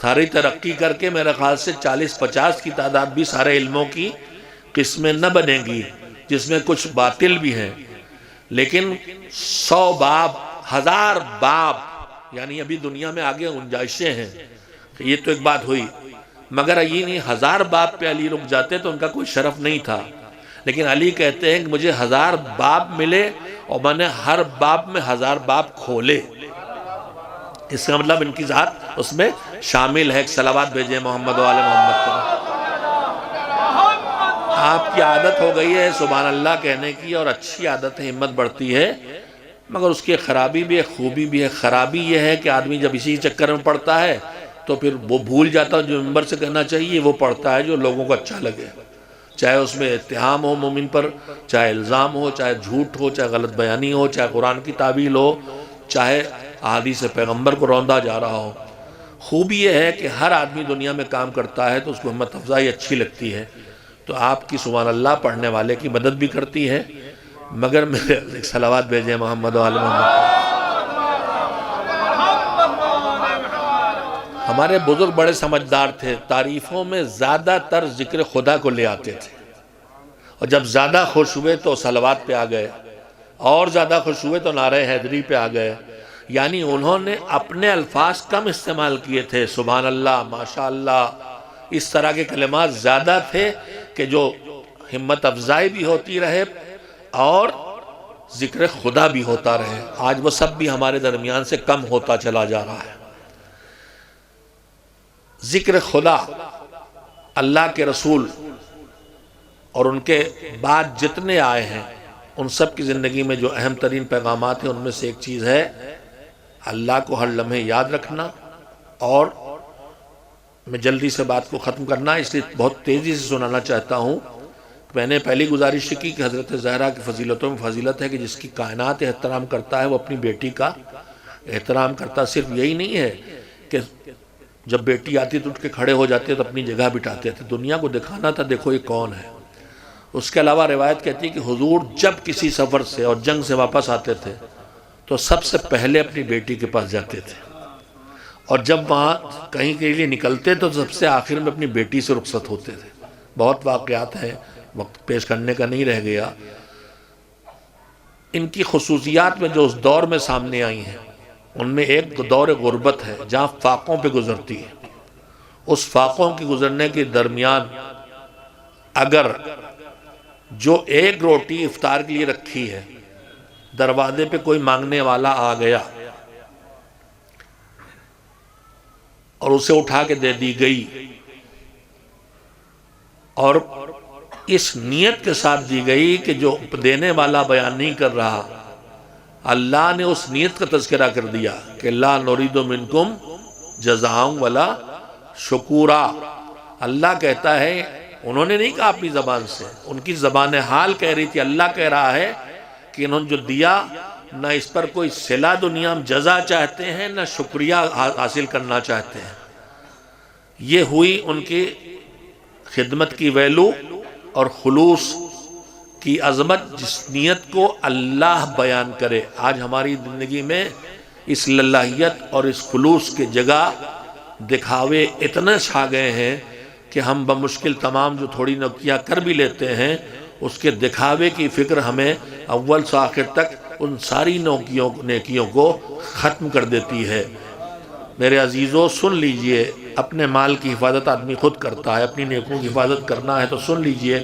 ساری ترقی کر کے میرے خیال سے 40-50 کی تعداد بھی سارے علموں کی قسمیں نہ بنیں گی. جس میں کچھ باطل بھی ہیں، لیکن 100 باب 1000 باب، یعنی ابھی دنیا میں آگے گنجائشیں ہیں. یہ تو ایک بات ہوئی، مگر یہ نہیں 1000 باب پہ علی رک جاتے تو ان کا کوئی شرف نہیں تھا. لیکن علی کہتے ہیں کہ مجھے 1000 باب ملے اور میں نے ہر باب میں 1000 باب کھولے. اس کا مطلب ان کی ذات اس میں شامل ہے. ایک صلوات بھیجیں محمد و آل محمد پر. آپ کی عادت ہو گئی ہے سبحان اللہ کہنے کی، اور اچھی عادت ہے، ہمت بڑھتی ہے، مگر اس کی خرابی بھی ہے، خوبی بھی ہے. خرابی یہ ہے کہ آدمی جب اسی چکر میں پڑتا ہے تو پھر وہ بھول جاتا، جو منبر سے کہنا چاہیے وہ پڑھتا ہے جو لوگوں کو اچھا لگے، چاہے اس میں اتہام ہو مومن پر، چاہے الزام ہو، چاہے جھوٹ ہو، چاہے غلط بیانی ہو، چاہے قرآن کی تعویل ہو، چاہے احادیث پیغمبر کو روندا جا رہا ہو. خوبی یہ ہے کہ ہر آدمی دنیا میں کام کرتا ہے تو اس کو ہمت افزائی اچھی لگتی ہے، تو آپ کی سبحان اللہ پڑھنے والے کی مدد بھی کرتی ہے. مگر میرے ایک صلوات بھیجیں محمد و آل محمد. ہمارے بزرگ بڑے سمجھدار تھے، تعریفوں میں زیادہ تر ذکر خدا کو لے آتے تھے، اور جب زیادہ خوش ہوئے تو صلوات پہ آ گئے، اور زیادہ خوش ہوئے تو نعرہ حیدری پہ آ گئے. یعنی انہوں نے اپنے الفاظ کم استعمال کیے تھے. سبحان اللہ، ماشاءاللہ، اس طرح کے کلمات زیادہ تھے کہ جو ہمت افزائی بھی ہوتی رہے اور ذکر خدا بھی ہوتا رہے. آج وہ سب بھی ہمارے درمیان سے کم ہوتا چلا جا رہا ہے. ذکر خدا، اللہ کے رسول اور ان کے بعد جتنے آئے ہیں ان سب کی زندگی میں جو اہم ترین پیغامات ہیں ان میں سے ایک چیز ہے اللہ کو ہر لمحے یاد رکھنا. اور میں جلدی سے بات کو ختم کرنا اس لیے بہت تیزی سے سنانا چاہتا ہوں. میں نے پہلی گزارش کی کہ حضرت زہرا کی فضیلتوں میں فضیلت ہے کہ جس کی کائنات احترام کرتا ہے وہ اپنی بیٹی کا احترام کرتا. صرف یہی نہیں ہے کہ جب بیٹی آتی تو اٹھ کے کھڑے ہو جاتے تو اپنی جگہ بٹھاتے تھے، دنیا کو دکھانا تھا دیکھو یہ کون ہے. اس کے علاوہ روایت کہتی ہے کہ حضور جب کسی سفر سے اور جنگ سے واپس آتے تھے تو سب سے پہلے اپنی بیٹی کے پاس جاتے تھے، اور جب وہاں کہیں کے لیے نکلتے تو سب سے آخر میں اپنی بیٹی سے رخصت ہوتے تھے. بہت واقعات ہیں، وقت پیش کرنے کا نہیں رہ گیا. ان کی خصوصیات میں جو اس دور میں سامنے آئی ہیں ان میں ایک دور غربت ہے جہاں فاقوں پہ گزرتی ہے. اس فاقوں کی گزرنے کے درمیان اگر جو ایک روٹی افطار کے لیے رکھی ہے دروازے پہ کوئی مانگنے والا آ گیا اور اسے اٹھا کے دے دی گئی، اور اس نیت کے ساتھ دی گئی کہ جو دینے والا بیان نہیں کر رہا، اللہ نے اس نیت کا تذکرہ کر دیا کہ لا نرید منکم جزاء ولا شکورا. اللہ کہتا ہے، انہوں نے نہیں کہا اپنی زبان سے، ان کی زبان حال کہہ رہی تھی. اللہ کہہ رہا ہے کہ انہوں نے جو دیا نہ اس پر کوئی صلہ دنیا میں جزا چاہتے ہیں نہ شکریہ حاصل کرنا چاہتے ہیں. یہ ہوئی ان کی خدمت کی ویلو اور خلوص کی عظمت، جس نیت کو اللہ بیان کرے. آج ہماری زندگی میں اس للہیت اور اس خلوص کے جگہ دکھاوے اتنے چھا گئے ہیں کہ ہم بمشکل تمام جو تھوڑی نوکیاں کر بھی لیتے ہیں اس کے دکھاوے کی فکر ہمیں اول سے آخر تک ان ساری نیکیوں کو ختم کر دیتی ہے. میرے عزیزو سن لیجئے، اپنے مال کی حفاظت آدمی خود کرتا ہے، اپنی نیکیوں کی حفاظت کرنا ہے تو سن لیجئے.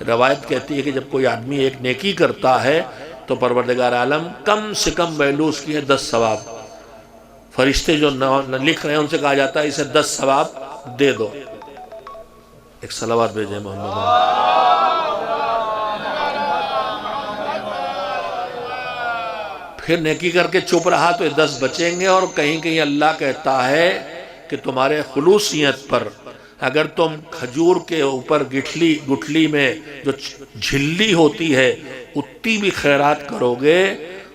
روایت کہتی ہے کہ جب کوئی آدمی ایک نیکی کرتا ہے تو پروردگار عالم کم سے کم ویلو اس کی ہے 10 ثواب. فرشتے جو لکھ رہے ہیں ان سے کہا جاتا ہے اسے 10 ثواب دے دو. ایک صلوات بھیجیں محمد. پھر نیکی کر کے چپ رہا تو 10 بچیں گے. اور کہیں کہیں اللہ کہتا ہے کہ تمہارے خلوصیت پر اگر تم کھجور کے اوپر گٹھلی میں جو جھلی ہوتی ہے اتنی بھی خیرات کرو گے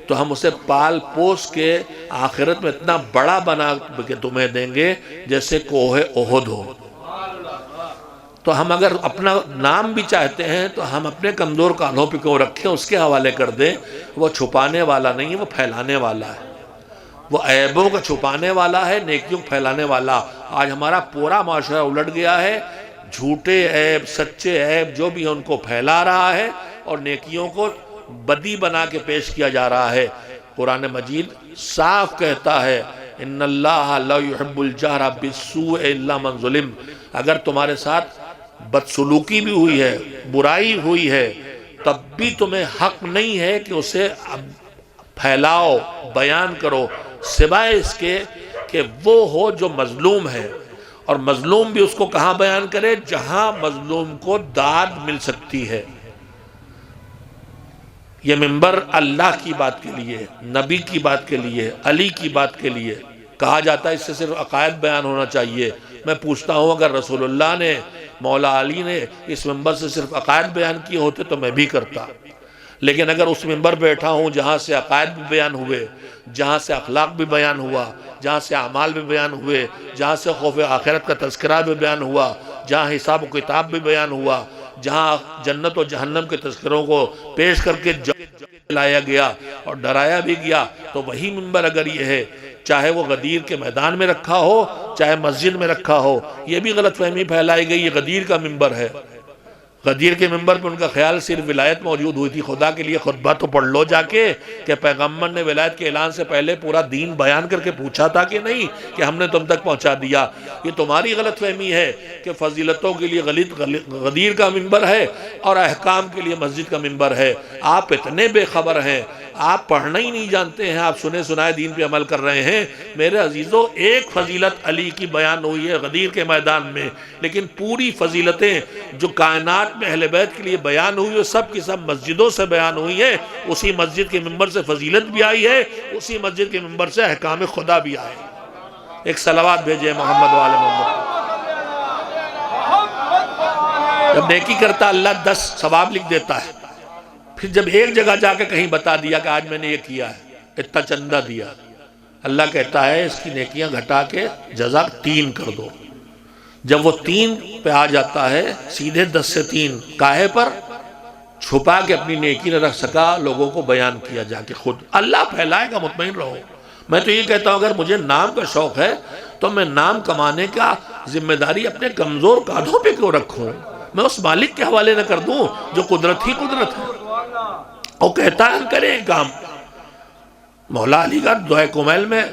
تو ہم اسے پال پوس کے آخرت میں اتنا بڑا بنا کے تمہیں دیں گے جیسے کوہ احد ہو. تو ہم اگر اپنا نام بھی چاہتے ہیں تو ہم اپنے کمزور کانوں پہ کیوں رکھیں، اس کے حوالے کر دیں. وہ چھپانے والا نہیں ہے، وہ پھیلانے والا ہے. وہ عیبوں کو چھپانے والا ہے، نیکیوں کو پھیلانے والا. آج ہمارا پورا معاشرہ الٹ گیا ہے، جھوٹے عیب سچے عیب جو بھی ان کو پھیلا رہا ہے اور نیکیوں کو بدی بنا کے پیش کیا جا رہا ہے۔ قرآن مجید صاف کہتا ہے ان اللہ لا يحب الجہر بالسوء الا من ظلم، اگر تمہارے ساتھ بدسلوکی بھی ہوئی ہے، برائی ہوئی ہے، تب بھی تمہیں حق نہیں ہے کہ اسے پھیلاؤ، بیان کرو، سوائے اس کے کہ وہ ہو جو مظلوم ہے، اور مظلوم بھی اس کو کہاں بیان کرے؟ جہاں مظلوم کو داد مل سکتی ہے۔ یہ منبر اللہ کی بات کے لیے، نبی کی بات کے لیے، علی کی بات کے لیے کہا جاتا ہے، اس سے صرف عقائد بیان ہونا چاہیے۔ میں پوچھتا ہوں اگر رسول اللہ نے، مولا علی نے اس منبر سے صرف عقائد بیان کیے ہوتے تو میں بھی کرتا، لیکن اگر اس منبر بیٹھا ہوں جہاں سے عقائد بھی بیان ہوئے، جہاں سے اخلاق بھی بیان ہوا، جہاں سے اعمال بھی بیان ہوئے، جہاں سے خوف آخرت کا تذکرہ بھی بیان ہوا، جہاں حساب و کتاب بھی بیان ہوا، جہاں جنت و جہنم کے تذکروں کو پیش کر کے لایا گیا اور ڈرایا بھی گیا، تو وہی منبر اگر یہ ہے، چاہے وہ غدیر کے میدان میں رکھا ہو، چاہے مسجد میں رکھا ہو، یہ بھی غلط فہمی پھیلائی گئی، یہ غدیر کا منبر ہے۔ غدیر کے منبر پہ ان کا خیال صرف ولایت موجود ہوئی تھی۔ خدا کے لیے خطبہ تو پڑھ لو جا کے کہ پیغمبر نے ولایت کے اعلان سے پہلے پورا دین بیان کر کے پوچھا تھا کہ نہیں کہ ہم نے تم تک پہنچا دیا۔ یہ تمہاری غلط فہمی ہے کہ فضیلتوں کے لیے غدیر کا منبر ہے اور احکام کے لیے مسجد کا منبر ہے۔ آپ اتنے بے خبر ہیں، آپ پڑھنا ہی نہیں جانتے ہیں، آپ سنے سنائے دین پہ عمل کر رہے ہیں۔ میرے عزیزو، ایک فضیلت علی کی بیان ہوئی ہے غدیر کے میدان میں، لیکن پوری فضیلتیں جو کائنات میں اہل بیت کے لیے بیان ہوئی ہے، سب کی سب مسجدوں سے بیان ہوئی ہیں۔ اسی مسجد کے منبر سے فضیلت بھی آئی ہے، اسی مسجد کے منبر سے احکام خدا بھی آئے۔ ایک صلوات بھیجے محمد وآل محمد۔ جب نیکی کرتا اللہ 10 ثواب لکھ دیتا ہے، پھر جب ایک جگہ جا کے کہیں بتا دیا کہ آج میں نے یہ کیا ہے، اتنا چندہ دیا، اللہ کہتا ہے اس کی نیکیاں گھٹا کے جزا 3 کر دو۔ جب وہ 3 پہ آ جاتا ہے، سیدھے 10 سے 3 کاہے پر؟ چھپا کے اپنی نیکی نہ رکھ سکا، لوگوں کو بیان کیا جا کے خود۔ اللہ پھیلائے گا، مطمئن رہو۔ میں تو یہ کہتا ہوں اگر مجھے نام کا شوق ہے تو میں نام کمانے کا ذمہ داری اپنے کمزور کاندھوں پہ کیوں رکھوں؟ میں اس مالک کے حوالے نہ کر دوں جو قدرت ہی قدرت ہے۔ وہ کہتا ہے ہم کریں کام۔ مولا علی کا دعائے کمیل میں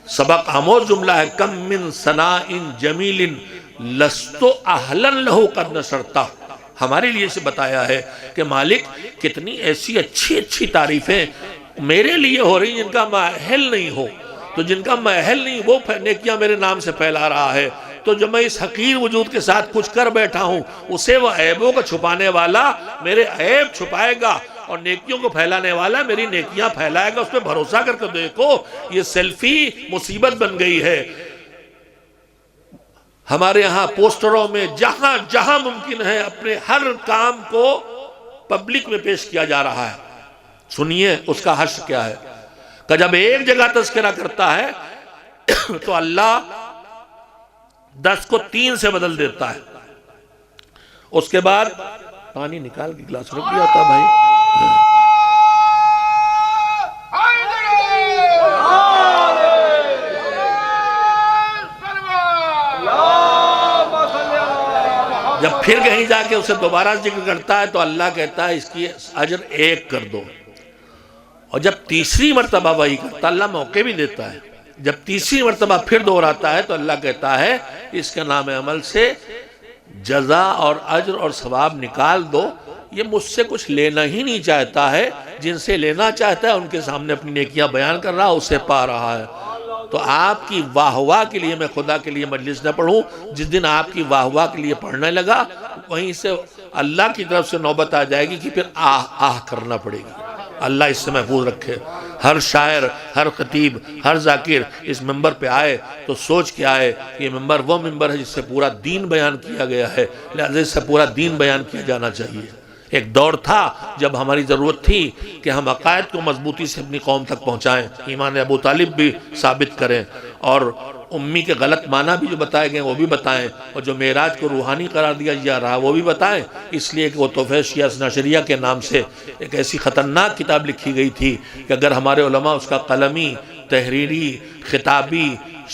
سبق آموز جملہ ہے، کم من ثناء جمیل لست اہلا لہ قد نشرتا۔ ہمارے لیے سے بتایا ہے کہ مالک کتنی ایسی اچھی اچھی تعریفیں میرے لیے ہو رہی جن کا میں اہل نہیں ہو، تو جن کا میں اہل نہیں وہ نیکیاں میرے نام سے پھیلا رہا ہے۔ تو جو میں اس حقیر وجود کے ساتھ کچھ کر بیٹھا ہوں، اسے وہ عیبوں کو چھپانے والا میرے عیب چھپائے گا، اور نیکیوں کو پھیلانے والا میری نیکیاں پھیلائے گا۔ اس پہ بھروسہ کر کے دیکھو، یہ سیلفی مصیبت بن گئی ہے۔ ہمارے ہاں پوسٹروں میں جہاں جہاں ممکن ہے اپنے ہر کام کو پبلک میں پیش کیا جا رہا ہے۔ سنیے اس کا حشر کیا ہے کہ جب ایک جگہ تذکرہ کرتا ہے تو اللہ 10 کو 3 سے بدل دیتا ہے۔ اس کے بعد پانی نکال کے گلاس رکھ دیا تھا بھائی۔ جب پھر کہیں جا کے اسے دوبارہ ذکر کرتا ہے تو اللہ کہتا ہے اس کی اجر 1 کر دو، اور جب تیسری مرتبہ وہی کرتا اللہ موقع بھی دیتا ہے، جب تیسری مرتبہ پھر دہراتا ہے تو اللہ کہتا ہے اس کے نام عمل سے جزا اور اجر اور ثواب نکال دو۔ یہ مجھ سے کچھ لینا ہی نہیں چاہتا ہے، جن سے لینا چاہتا ہے ان کے سامنے اپنی نیکیاں بیان کر رہا، اسے پا رہا ہے۔ تو آپ کی واہ واہ کے لیے میں خدا کے لیے مجلس نہ پڑھوں۔ جس دن آپ کی واہ واہ کے لیے پڑھنے لگا، وہیں سے اللہ کی طرف سے نوبت آ جائے گی کہ پھر آہ آہ کرنا پڑے گی۔ اللہ اس سے محفوظ رکھے۔ ہر شاعر، ہر خطیب، ہر ذاکر اس منبر پہ آئے تو سوچ کے آئے کہ یہ منبر وہ منبر ہے جس سے پورا دین بیان کیا گیا ہے، لہذا اس سے پورا دین بیان کیا جانا چاہیے۔ ایک دور تھا جب ہماری ضرورت تھی کہ ہم عقائد کو مضبوطی سے اپنی قوم تک پہنچائیں، ایمان ابو طالب بھی ثابت کریں، اور امی کے غلط معنی بھی جو بتائے گئے وہ بھی بتائیں، اور جو معراج کو روحانی قرار دیا جا رہا وہ بھی بتائیں۔ اس لیے کہ وہ تحفہ شیعہ اثنا عشریہ کے نام سے ایک ایسی خطرناک کتاب لکھی گئی تھی کہ اگر ہمارے علماء اس کا قلمی، تحریری، خطابی،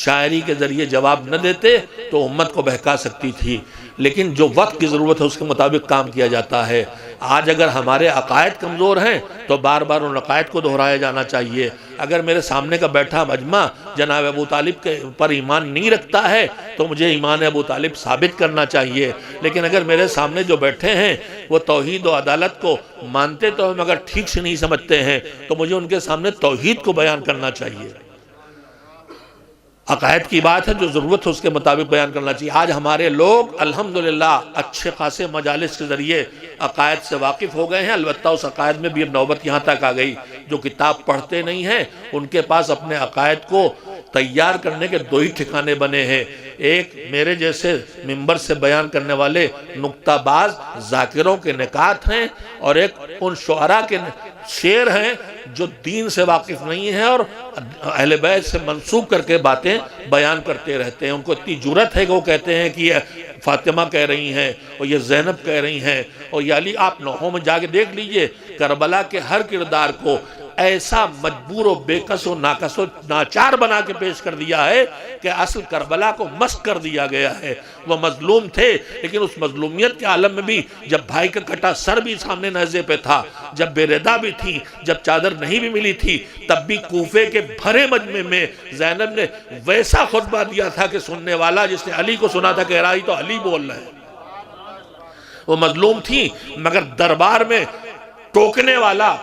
شاعری کے ذریعے جواب نہ دیتے تو امت کو بہکا سکتی تھی، لیکن جو وقت کی ضرورت ہے اس کے مطابق کام کیا جاتا ہے۔ آج اگر ہمارے عقائد کمزور ہیں تو بار بار ان عقائد کو دہرایا جانا چاہیے. اگر میرے سامنے کا بیٹھا مجمع جناب ابو طالب کے پر ایمان نہیں رکھتا ہے تو مجھے ایمان ابو طالب ثابت کرنا چاہیے. لیکن اگر میرے سامنے جو بیٹھے ہیں وہ توحید و عدالت کو مانتے تو ہم اگر ٹھیک سے نہیں سمجھتے ہیں تو مجھے ان کے سامنے توحید کو بیان کرنا چاہیے. عقائد کی بات ہے، جو ضرورت ہے اس کے مطابق بیان کرنا چاہیے. آج ہمارے لوگ الحمدللہ اچھے خاصے مجالس کے ذریعے عقائد سے واقف ہو گئے ہیں. البتہ اس عقائد میں بھی اب نوبت یہاں تک آ گئی جو کتاب پڑھتے نہیں ہیں ان کے پاس اپنے عقائد کو تیار کرنے کے دو ہی ٹھکانے بنے ہیں. ایک میرے جیسے ممبر سے بیان کرنے والے نکتہ باز ذاکروں کے نکات ہیں، اور ایک ان شعراء کے شعر ہیں جو دین سے واقف نہیں ہیں اور اہل بیت سے منسوب کر کے باتیں بیان کرتے رہتے ہیں. ان کو اتنی جرأت ہے کہ وہ کہتے ہیں کہ یہ فاطمہ کہہ رہی ہیں اور یہ زینب کہہ رہی ہیں اور یہ علی. آپ نوحوں میں جا کے دیکھ لیجئے کربلا کے ہر کردار کو ایسا مجبور و بےکس و ناکس و ناچار بنا کے پیش کر دیا ہے کہ اصل کربلا کو مسخ کر دیا گیا ہے. وہ مظلوم تھے لیکن اس مظلومیت کے عالم میں بھی جب بھائی کا کٹا سر بھی سامنے نیزے پہ تھا، جب بے ردا بھی تھی، جب چادر نہیں بھی ملی تھی، تب بھی کوفے کے بھرے مجمع میں زینب نے ویسا خطبہ دیا تھا کہ سننے والا جس نے علی کو سنا تھا کہہ رہا ہی تو علی بول رہے ہیں. وہ مظلوم تھی مگر دربار میں ٹوکنے والا،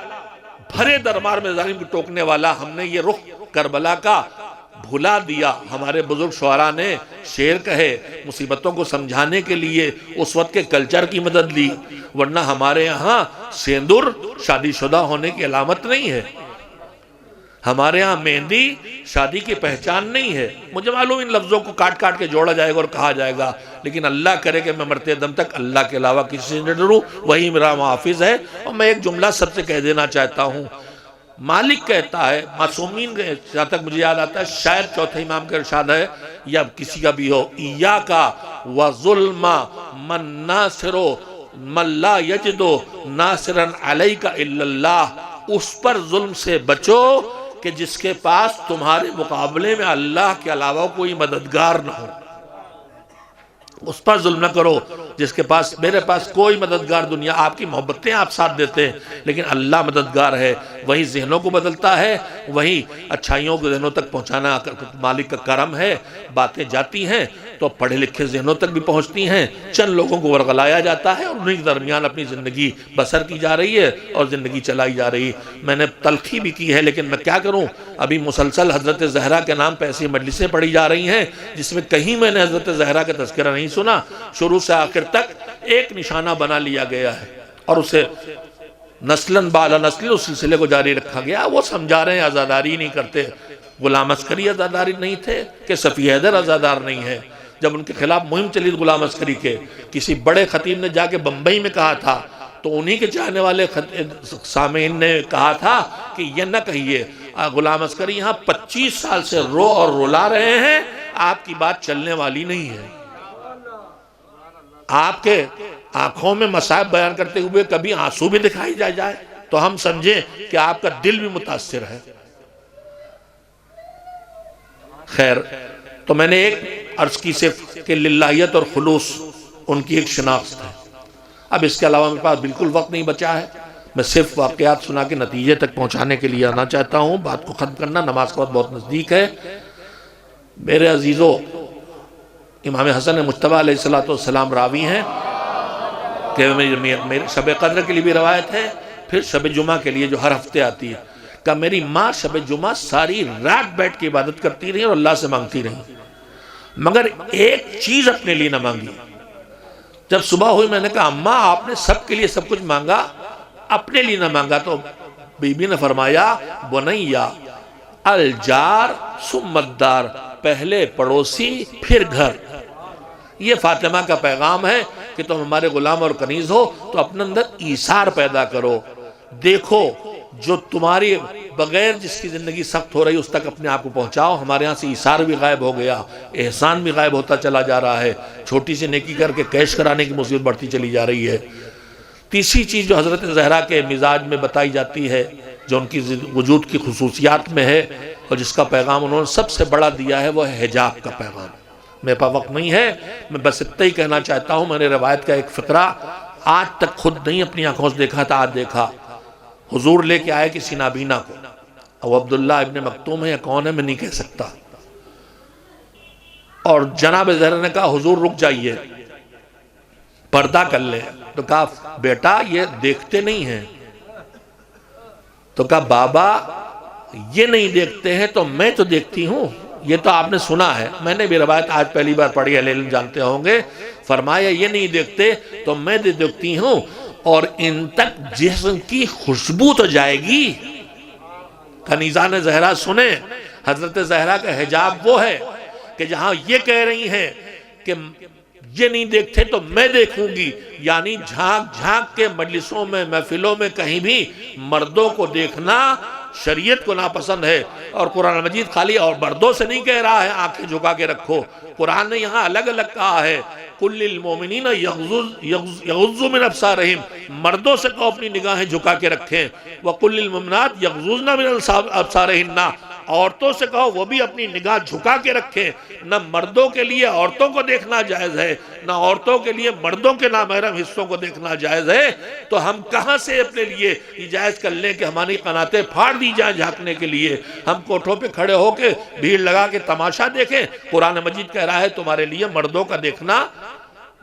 بھرے دربار میں ظالم کو ٹوکنے والا. ہم نے یہ رخ کربلا کا بھلا دیا. ہمارے بزرگ شعراء نے شعر کہے مصیبتوں کو سمجھانے کے لیے اس وقت کے کلچر کی مدد لی، ورنہ ہمارے یہاں سیندور شادی شدہ ہونے کی علامت نہیں ہے. ہمارے ہاں مہندی شادی کی پہچان نہیں ہے. مجھے معلوم ان لفظوں کو کاٹ کاٹ کے جوڑا جائے گا اور کہا جائے گا، لیکن اللہ کرے کہ میں مرتے دم تک اللہ کے علاوہ کسی سے نہ ڈروں، وہی میرا محافظ ہے. اور میں ایک جملہ سب سے کہہ دینا چاہتا ہوں. مالک کہتا ہے، معصومین جہاں تک مجھے یاد آتا ہے شاید چوتھے امام کا ارشاد ہے یا کسی کا بھی ہو، ایاکا وظلم من ناصرو من لا یجدو ناصرا علیک الا اللہ. اس پر ظلم سے بچو کہ جس کے پاس تمہارے مقابلے میں اللہ کے علاوہ کوئی مددگار نہ ہو. اس پر ظلم نہ کرو جس کے پاس، میرے پاس کوئی مددگار، دنیا آپ کی محبتیں آپ ساتھ دیتے ہیں لیکن اللہ مددگار ہے. وہی ذہنوں کو بدلتا ہے، وہی اچھائیوں کو ذہنوں تک پہنچانا مالک کا کرم ہے. باتیں جاتی ہیں تو پڑھے لکھے ذہنوں تک بھی پہنچتی ہیں، چند لوگوں کو ورغلایا جاتا ہے اور انہیں کے درمیان اپنی زندگی بسر کی جا رہی ہے اور زندگی چلائی جا رہی. میں نے تلخی بھی کی ہے لیکن میں کیا کروں، ابھی مسلسل حضرت زہرا کے نام پہ ایسی مجلسیں پڑھی جا رہی ہیں جس میں کہیں میں نے حضرت زہرا کا تذکرہ نہیں سنا. شروع سے آخر تک ایک نشانہ بنا لیا گیا ہے اور اسے نسلاً بالا نسل اس سلسلے کو جاری رکھا گیا. وہ سمجھا رہے ہیں عزاداری نہیں کرتے. غلام عسکری عزاداری نہیں تھے کہ صفی حیدر عزادار نہیں ہے. جب ان کے خلاف مہم چلی غلام عسکری کے، کسی بڑے خطیب نے جا کے بمبئی میں کہا تھا تو انہی کے چاہنے والے سامعین نے کہا تھا کہ یہ نہ کہیے، غلام عسکری یہاں 25 سال سے رو اور رلا رہے ہیں، آپ کی بات چلنے والی نہیں ہے. آپ کے آنکھوں میں مصائب بیان کرتے ہوئے کبھی آنسو بھی دکھائی جائے تو ہم سمجھیں کہ آپ کا دل بھی متاثر ہے. خیر، تو میں نے ایک عرض کی صرف کہ للہیت اور خلوص ان کی ایک شناخت ہے. اب اس کے علاوہ میرے پاس بالکل وقت نہیں بچا ہے. میں صرف واقعات سنا کے نتیجے تک پہنچانے کے لیے آنا چاہتا ہوں. بات کو ختم کرنا، نماز کا وقت بہت نزدیک ہے. میرے عزیزو، امام حسن مجتبیٰ علیہ السلام راوی ہیں کہ میری شب قدر کے لیے بھی روایت ہے، پھر شب جمعہ کے لیے جو ہر ہفتے آتی ہے، کہ میری ماں شب جمعہ ساری رات بیٹھ کے عبادت کرتی رہی اور اللہ سے مانگتی رہی، مگر ایک چیز اپنے لیے نہ مانگی. جب صبح ہوئی میں نے کہا اماں آپ نے سب کے لیے سب کچھ مانگا، اپنے لیے نہ مانگا. تو بی بی نے فرمایا بنیا الجار ثم الدار، پہلے پڑوسی پھر گھر. یہ فاطمہ کا پیغام ہے کہ تم ہمارے غلام اور کنیز ہو تو اپنے اندر ایثار پیدا کرو. دیکھو جو تمہاری بغیر جس کی زندگی سخت ہو رہی اس تک اپنے آپ کو پہنچاؤ. ہمارے ہاں سے ایثار بھی غائب ہو گیا، احسان بھی غائب ہوتا چلا جا رہا ہے، چھوٹی سی نیکی کر کے کیش کرانے کی مصیبت بڑھتی چلی جا رہی ہے. تیسری چیز جو حضرت زہرا کے مزاج میں بتائی جاتی ہے، جو ان کی وجود کی خصوصیات میں ہے اور جس کا پیغام انہوں نے سب سے بڑا دیا ہے، وہ ہے حجاب کا پیغام. میرے پاس وقت نہیں ہے، میں بس اتنا ہی کہنا چاہتا ہوں. میں نے روایت کا ایک فقرہ آج تک خود نہیں اپنی آنکھوں سے دیکھا تھا، آج دیکھا۔ حضور لے کے آئے کسی نابینا کو، اب عبداللہ ابن مکتوم ہے یا کون ہے میں نہیں کہہ سکتا، اور جناب زہرا نے کہا حضور رک جائیے، پردہ کر لیں۔ تو کہا بیٹا یہ دیکھتے نہیں ہیں۔ تو کہا بابا یہ نہیں دیکھتے ہیں تو میں تو دیکھتی ہوں، یہ تو آپ نے سنا ہے، میں نے بھی روایت آج پہلی بار پڑھی، اہل علم جانتے ہوں گے۔ فرمایا یہ نہیں دیکھتے تو میں دیکھتی ہوں، اور ان تک جسم کی خوشبو تو جائے گی۔ کنیزان زہرا سنیں، حضرت زہرا کا حجاب وہ ہے کہ جہاں یہ کہہ رہی ہیں کہ یہ نہیں دیکھتے تو میں دیکھوں گی، یعنی جھانک جھانک کے مجلسوں میں، محفلوں میں کہیں بھی مردوں کو دیکھنا شریعت کو ناپسند ہے۔ اور قرآن مجید خالی اور مردوں سے نہیں کہہ رہا ہے آنکھیں جھکا کے رکھو، قرآن نے یہاں الگ الگ کہا ہے کل للمومنین یغضوا من ابصارہم، مردوں سے کہو اپنی نگاہیں جھکا کے رکھیں، وقل للمؤمنات یغضضن من ابصارہن، عورتوں سے کہو وہ بھی اپنی نگاہ جھکا کے رکھیں۔ نہ مردوں کے لیے عورتوں کو دیکھنا جائز ہے، نہ عورتوں کے لیے مردوں کے نامحرم حصوں کو دیکھنا جائز ہے، تو ہم کہاں سے اپنے لیے یہ جائز کر لیں کہ ہماری قناتیں پھاڑ دی جائیں جھانکنے کے لیے، ہم کوٹھوں پہ کھڑے ہو کے بھیڑ لگا کے تماشا دیکھیں؟ قرآن مجید کہہ رہا ہے تمہارے لیے مردوں کا دیکھنا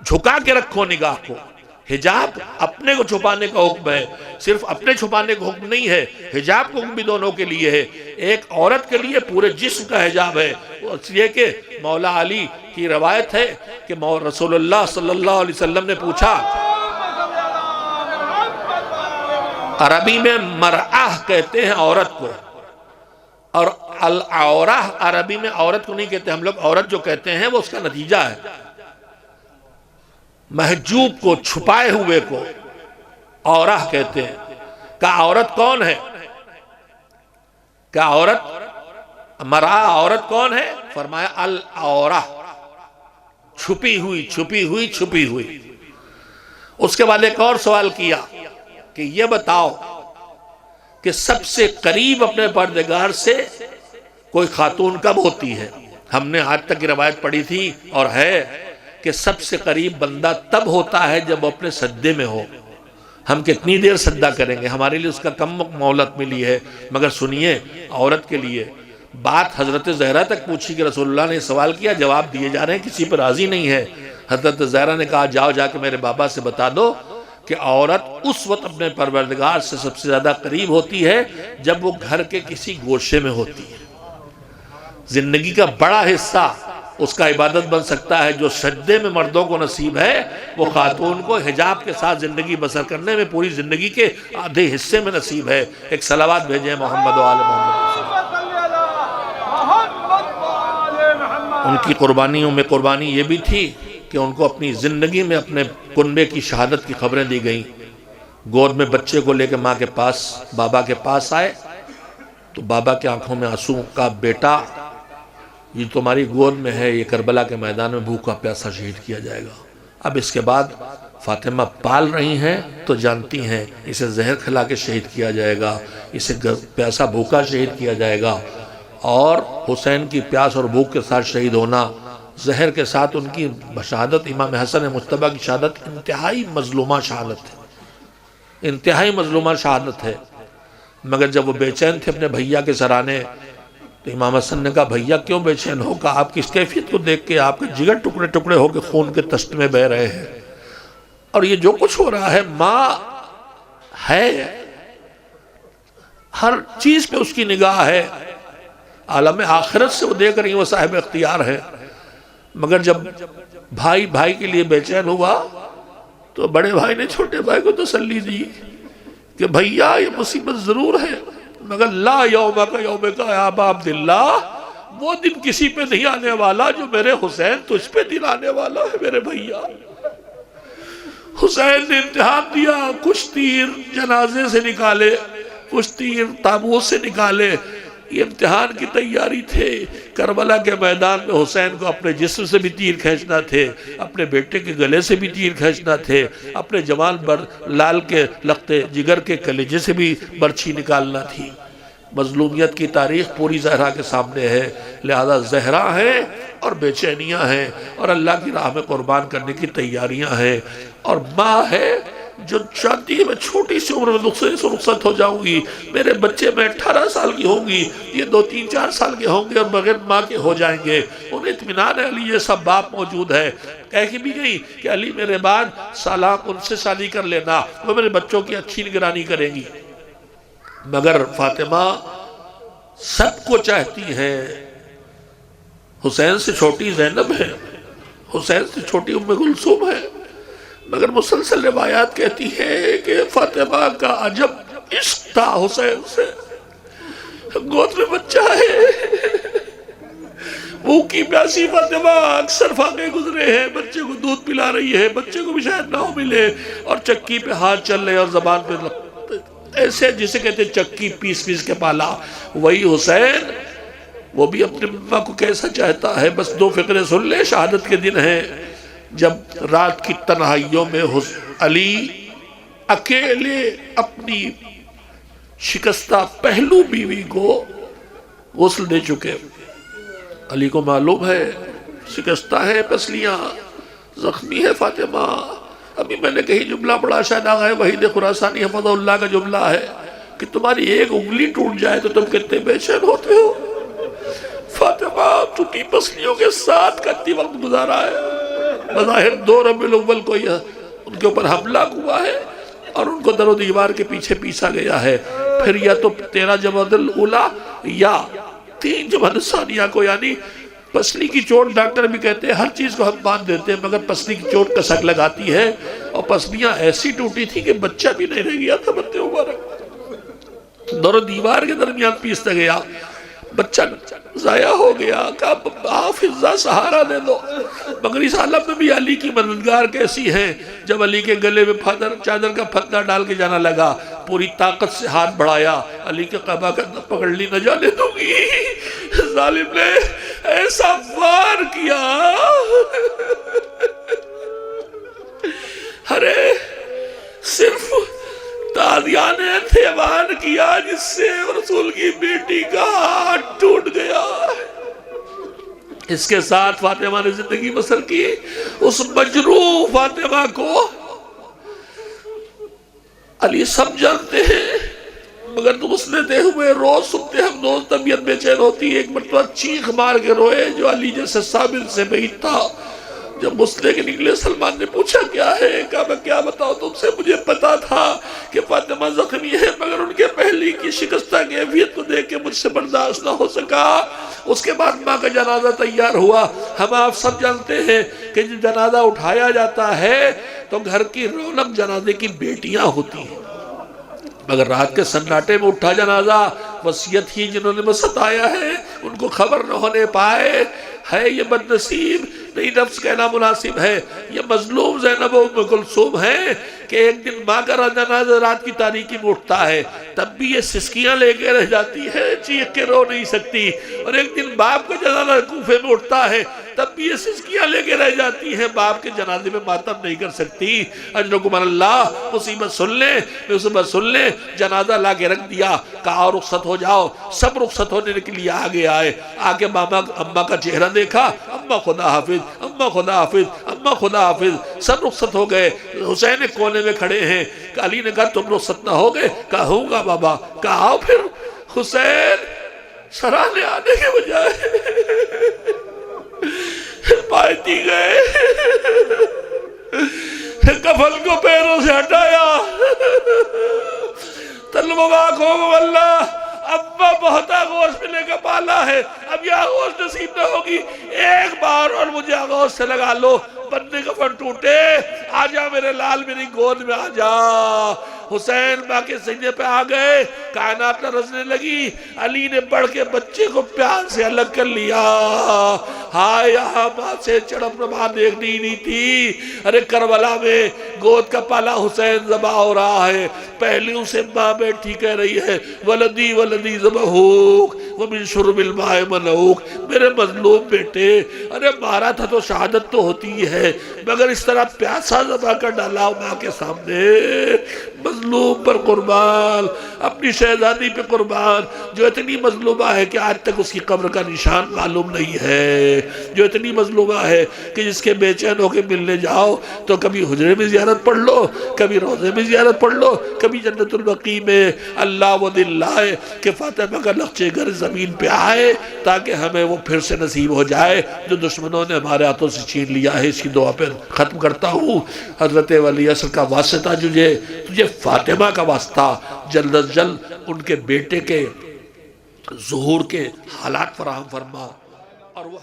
جھکا کے رکھو نگاہ کو۔ حجاب اپنے کو چھپانے کا حکم ہے، صرف اپنے چھپانے کا حکم نہیں ہے، حجاب کا حکم بھی دونوں کے لیے ہے۔ ایک عورت کے لیے پورے جسم کا حجاب ہے، اس لیے کہ مولا علی کی روایت ہے کہ رسول اللہ صلی اللہ علیہ وسلم نے پوچھا، عربی میں مرآہ کہتے ہیں عورت کو، اور العورہ عربی میں عورت کو نہیں کہتے، ہم لوگ عورت جو کہتے ہیں وہ اس کا نتیجہ ہے، محجوب کو، چھپائے ہوئے کو عورہ کہتے ہیں۔ کہا عورت کون ہے؟ کہا عورت مرآہ عورت کون ہے؟ فرمایا العورہ، چھپی ہوئی چھپی ہوئی چھپی ہوئی۔ اس کے بعد ایک اور سوال کیا کہ یہ بتاؤ کہ سب سے قریب اپنے پردگار سے کوئی خاتون کب ہوتی ہے؟ ہم نے آج تک کی روایت پڑھی تھی اور ہے کہ سب سے قریب بندہ تب ہوتا ہے جب وہ اپنے سجدے میں ہو۔ ہم کتنی دیر سجدہ کریں گے، ہمارے لیے اس کا کم مہلت ملی ہے، مگر سنیے عورت کے لیے بات حضرت زہرا تک پوچھی کہ رسول اللہ نے سوال کیا، جواب دیے جا رہے ہیں، کسی پر راضی نہیں ہے۔ حضرت زہرا نے کہا جاؤ جا کے میرے بابا سے بتا دو کہ عورت اس وقت اپنے پروردگار سے سب سے زیادہ قریب ہوتی ہے جب وہ گھر کے کسی گوشے میں ہوتی ہے۔ زندگی کا بڑا حصہ اس کا عبادت بن سکتا ہے، جو سجدے میں مردوں کو نصیب ہے وہ خاتون کو حجاب کے ساتھ زندگی بسر کرنے میں پوری زندگی کے آدھے حصے میں نصیب ہے۔ ایک صلوات بھیجیں محمد و آل محمد۔ ان کی قربانیوں میں قربانی یہ بھی تھی کہ ان کو اپنی زندگی میں اپنے کنبے کی شہادت کی خبریں دی گئیں۔ گود میں بچے کو لے کے ماں کے پاس، بابا کے پاس آئے تو بابا کے آنکھوں میں آنسو کا، بیٹا یہ تمہاری گود میں ہے، یہ کربلا کے میدان میں بھوکا پیاسا شہید کیا جائے گا۔ اب اس کے بعد فاطمہ پال رہی ہیں تو جانتی ہیں اسے زہر کھلا کے شہید کیا جائے گا، اسے پیاسا بھوکا شہید کیا جائے گا، اور حسین کی پیاس اور بھوک کے ساتھ شہید ہونا، زہر کے ساتھ ان کی شہادت، امام حسن مجتبیٰ کی شہادت انتہائی مظلومہ شہادت ہے، انتہائی مظلومہ شہادت ہے۔ مگر جب وہ بے چین تھے اپنے بھیا کے سرانے، تو امام حسن نے کہا بھیا کیوں بے چین ہو؟ کہا آپ کس کیفیت کو دیکھ کے آپ کے جگر ٹکڑے ٹکڑے ہو کے خون کے تشت میں بہہ رہے ہیں، اور یہ جو کچھ ہو رہا ہے ماں ہے، ہر چیز پہ اس کی نگاہ ہے، عالم آخرت سے وہ دیکھ رہی ہیں، وہ صاحب اختیار ہے۔ مگر جب بھائی بھائی کے لیے بے چین ہوا تو بڑے بھائی نے چھوٹے بھائی کو تسلی دی کہ بھیا یہ مصیبت ضرور ہے، مگر لا یوم کا یوم کا یا ابا عبداللہ، وہ دن کسی پہ نہیں آنے والا جو میرے حسین تجھ پہ دن آنے والا ہے میرے بھیا۔ حسین نے امتحان دیا، کچھ تیر جنازے سے نکالے، کچھ تیر تابوت سے نکالے، یہ امتحان کی تیاری تھے۔ کربلا کے میدان میں حسین کو اپنے جسم سے بھی تیر کھینچنا تھے، اپنے بیٹے کے گلے سے بھی تیر کھینچنا تھے، اپنے جمال لال کے لختے جگر کے کلیجے سے بھی برچھی نکالنا تھی۔ مظلومیت کی تاریخ پوری زہرا کے سامنے ہے، لہذا زہرا ہے اور بے چینیاں ہیں اور اللہ کی راہ میں قربان کرنے کی تیاریاں ہیں، اور ماں ہے جو چاہتی ہے میں چھوٹی سی عمر میں دوسرے سے رخصت ہو جاؤں گی، میرے بچے میں 18 سال کی ہوں گی، یہ 2-3-4 سال کے ہوں گے اور بغیر ماں کے ہو جائیں گے، انہیں اطمینان ہے علی جیسا باپ موجود ہے۔ کہہ بھی گئی کہ علی میرے بعد سلام ان سے شادی کر لینا، وہ میرے بچوں کی اچھی نگرانی کریں گی۔ مگر فاطمہ سب کو چاہتی ہے، حسین سے چھوٹی زینب ہے، حسین سے چھوٹی ام کلثوم ہے، مگر مسلسل روایات کہتی ہے کہ فاطمہ کا عجب عشق تھا حسین سے، گود میں بچہ ہے، بھوکی پیاسی فاطمہ اکثر فاقے گزرے ہیں، بچے کو دودھ پلا رہی ہے، بچے کو بھی شاید نہ ملے اور چکی پہ ہاتھ چل رہے اور زبان پہ ایسے جسے کہتے چکی پیس پیس کے پالا، وہی حسین وہ بھی اپنے ماں کو کیسا چاہتا ہے۔ بس 2 فقرے سن لے، شہادت کے دن ہیں جب رات کی تنہائیوں میں علی اکیلے اپنی شکستہ پہلو بیوی کو غسل دے چکے، علی کو معلوم ہے شکستہ ہے، پسلیاں زخمی ہے فاطمہ۔ ابھی میں نے کہیں جملہ پڑھا، شاید آغا وحید خراسانی حفظ اللہ کا جملہ ہے کہ تمہاری ایک انگلی ٹوٹ جائے تو تم کتنے بے چین ہوتے ہو۔ فاطمہ ٹوٹی پسلیوں کے ساتھ کتنی وقت گزارا ہے، بظاہر 2 ربیع الاول کو ان کے اوپر حملہ ہوا ہے اور ان کو در و دیوار کے پیچھے پیسا گیا ہے، پھر یا تو 13 جمادی الاولی یا 3 جمادی الثانیہ کو، یعنی پسلی کی چوٹ ڈاکٹر بھی کہتے ہیں ہر چیز کو ہم باندھ دیتے ہیں مگر پسلی کی چوٹ کسک لگاتی ہے، اور پسلیاں ایسی ٹوٹی تھی کہ بچہ بھی نہیں رہ گیا تھا بندے مبارک، در و دیوار کے درمیان پیستا گیا، بچہ ضائع ہو گیا، کہا حافظہ سہارا دے دو۔ مگر اس عالم میں بھی علی کی مددگار کیسی ہے، جب علی کے گلے میں چادر کا پھندا ڈال کے جانا لگا، پوری طاقت سے ہاتھ بڑھایا، علی کے قبا کا پکڑ لی، نہ جانے دوں گی۔ ظالم نے ایسا وار کیا، ارے صرف تازیان تھے وار کیا جس سے رسول کی بیٹی کا ہاتھ ٹوٹ گیا۔ اس کے ساتھ فاطمہ نے زندگی بسر کی، اس مجروح فاطمہ کو علی سب جانتے ہیں، مگر تم اس نے دے ہوئے روز سنتے ہم روز طبیعت بے چین ہوتی ہے۔ ایک مرتبہ چیخ مار کے روئے جو علی جیسے ثابت سے بعید تھا، جب مسئلے کے نکلے سلمان نے پوچھا کیا ہے، کہا میں کیا بتاؤں تم سے، مجھے پتا تھا کہ فاطمہ زخمی ہے مگر ان کے پہلی کی شکستہ کیفیت کو دیکھ کے مجھ سے برداشت نہ ہو سکا۔ اس کے بعد ماں کا جنازہ تیار ہوا، ہم آپ سب جانتے ہیں کہ جب جنازہ اٹھایا جاتا ہے تو گھر کی رونق جنازے کی بیٹیاں ہوتی ہیں، مگر رات کے سناٹے میں اٹھا جنازہ وصیت ہی جنہوں نے ستایا ہے ان کو خبر نہ ہونے پائے، ہے یہ بد نصیب نہیں، نفس کہنا مناسب ہے، یہ مظلوم زینب و ام کلثوم ہے کہ ایک دن ماں کا جنازہ رات کی تاریکی میں اٹھتا ہے، تب بھی یہ سسکیاں لے کے رہ جاتی ہے، چیخ کے رو نہیں سکتی، اور ایک دن باپ کا جنازہ کوفے میں اٹھتا ہے، تب بھی یہ سسکیاں لے کے رہ جاتی ہیں، باپ کے جنازے میں ماتم نہیں کر سکتی۔ اجرکم اللہ، مصیبت سن لیں، مصیبت سن لیں، جنازہ لا کے رکھ دیا، کہا رخصت ہو جاؤ، سب رخصت ہونے کے لیے آگے آئے، آگے اماں کا چہرہ دیکھا، اماں خدا حافظ، اماں خدا حافظ، اماں خدا حافظ، سب رخصت ہو گئے، حسین کونے میں کھڑے ہیں، کہ علی نے کہا تم رخصت نہ ہو گئے، کہا ہوں گا بابا، کہا آؤ پھر، حسین سراہنے آنے کے بجائے پائتی گئے، کفن کو پیروں سے ہٹایا، تلمباک ہو اللہ، ابا بہت آغوش ملے گا پالا ہے، اب یہ آغوش نصیب نہ ہوگی، ایک بار اور مجھے آغوش سے لگا لو، بندے کفن ٹوٹے، آجا میرے لال میری گود میں آجا۔ حسین ماں کے سجدے پہ آگئے، کائنات نہ رزنے لگی، علی نے بڑھ کے بچے کو پیار سے الگ کر لیا، ہائے یہاں ماں سے چڑپ نما دیکھنی نہیں تھی، ارے کربلا میں گود کا پالا حسین ذبح ہو رہا ہے، پہلیوں سے ماں بیٹھی کہہ رہی ہے ولدی ولدی ذبحوک ومن شرب الماء منعوک، میرے مظلوم بیٹے، ارے مارا تھا تو شہادت تو ہوتی ہے، مگر اس طرح پیاسا ذبح کر ڈالا ماں کے سامنے، مظلوم پر قربان، اپنی شہزادی پہ قربان، جو اتنی مظلومہ ہے کہ آج تک اس کی قبر کا نشان معلوم نہیں ہے، جو اتنی مظلومہ ہے کہ جس کے بے چین ہو کے ملنے جاؤ تو کبھی حجرے میں زیارت پڑھ لو، کبھی روزے میں زیارت پڑھ لو، کبھی جنت البقیع میں۔ اللہ وہ دل لائے کہ فاطمہ کا نقشِ گر زمین پہ آئے تاکہ ہمیں وہ پھر سے نصیب ہو جائے جو دشمنوں نے ہمارے ہاتھوں سے چھین لیا ہے۔ اس کی دعا پہ ختم کرتا ہوں۔ حضرت ولی عصر کا واسطہ تجھے فاطمہ کا واسطہ، جلد از جلد ان کے بیٹے کے ظہور کے حالات فراہم فرما اور وہ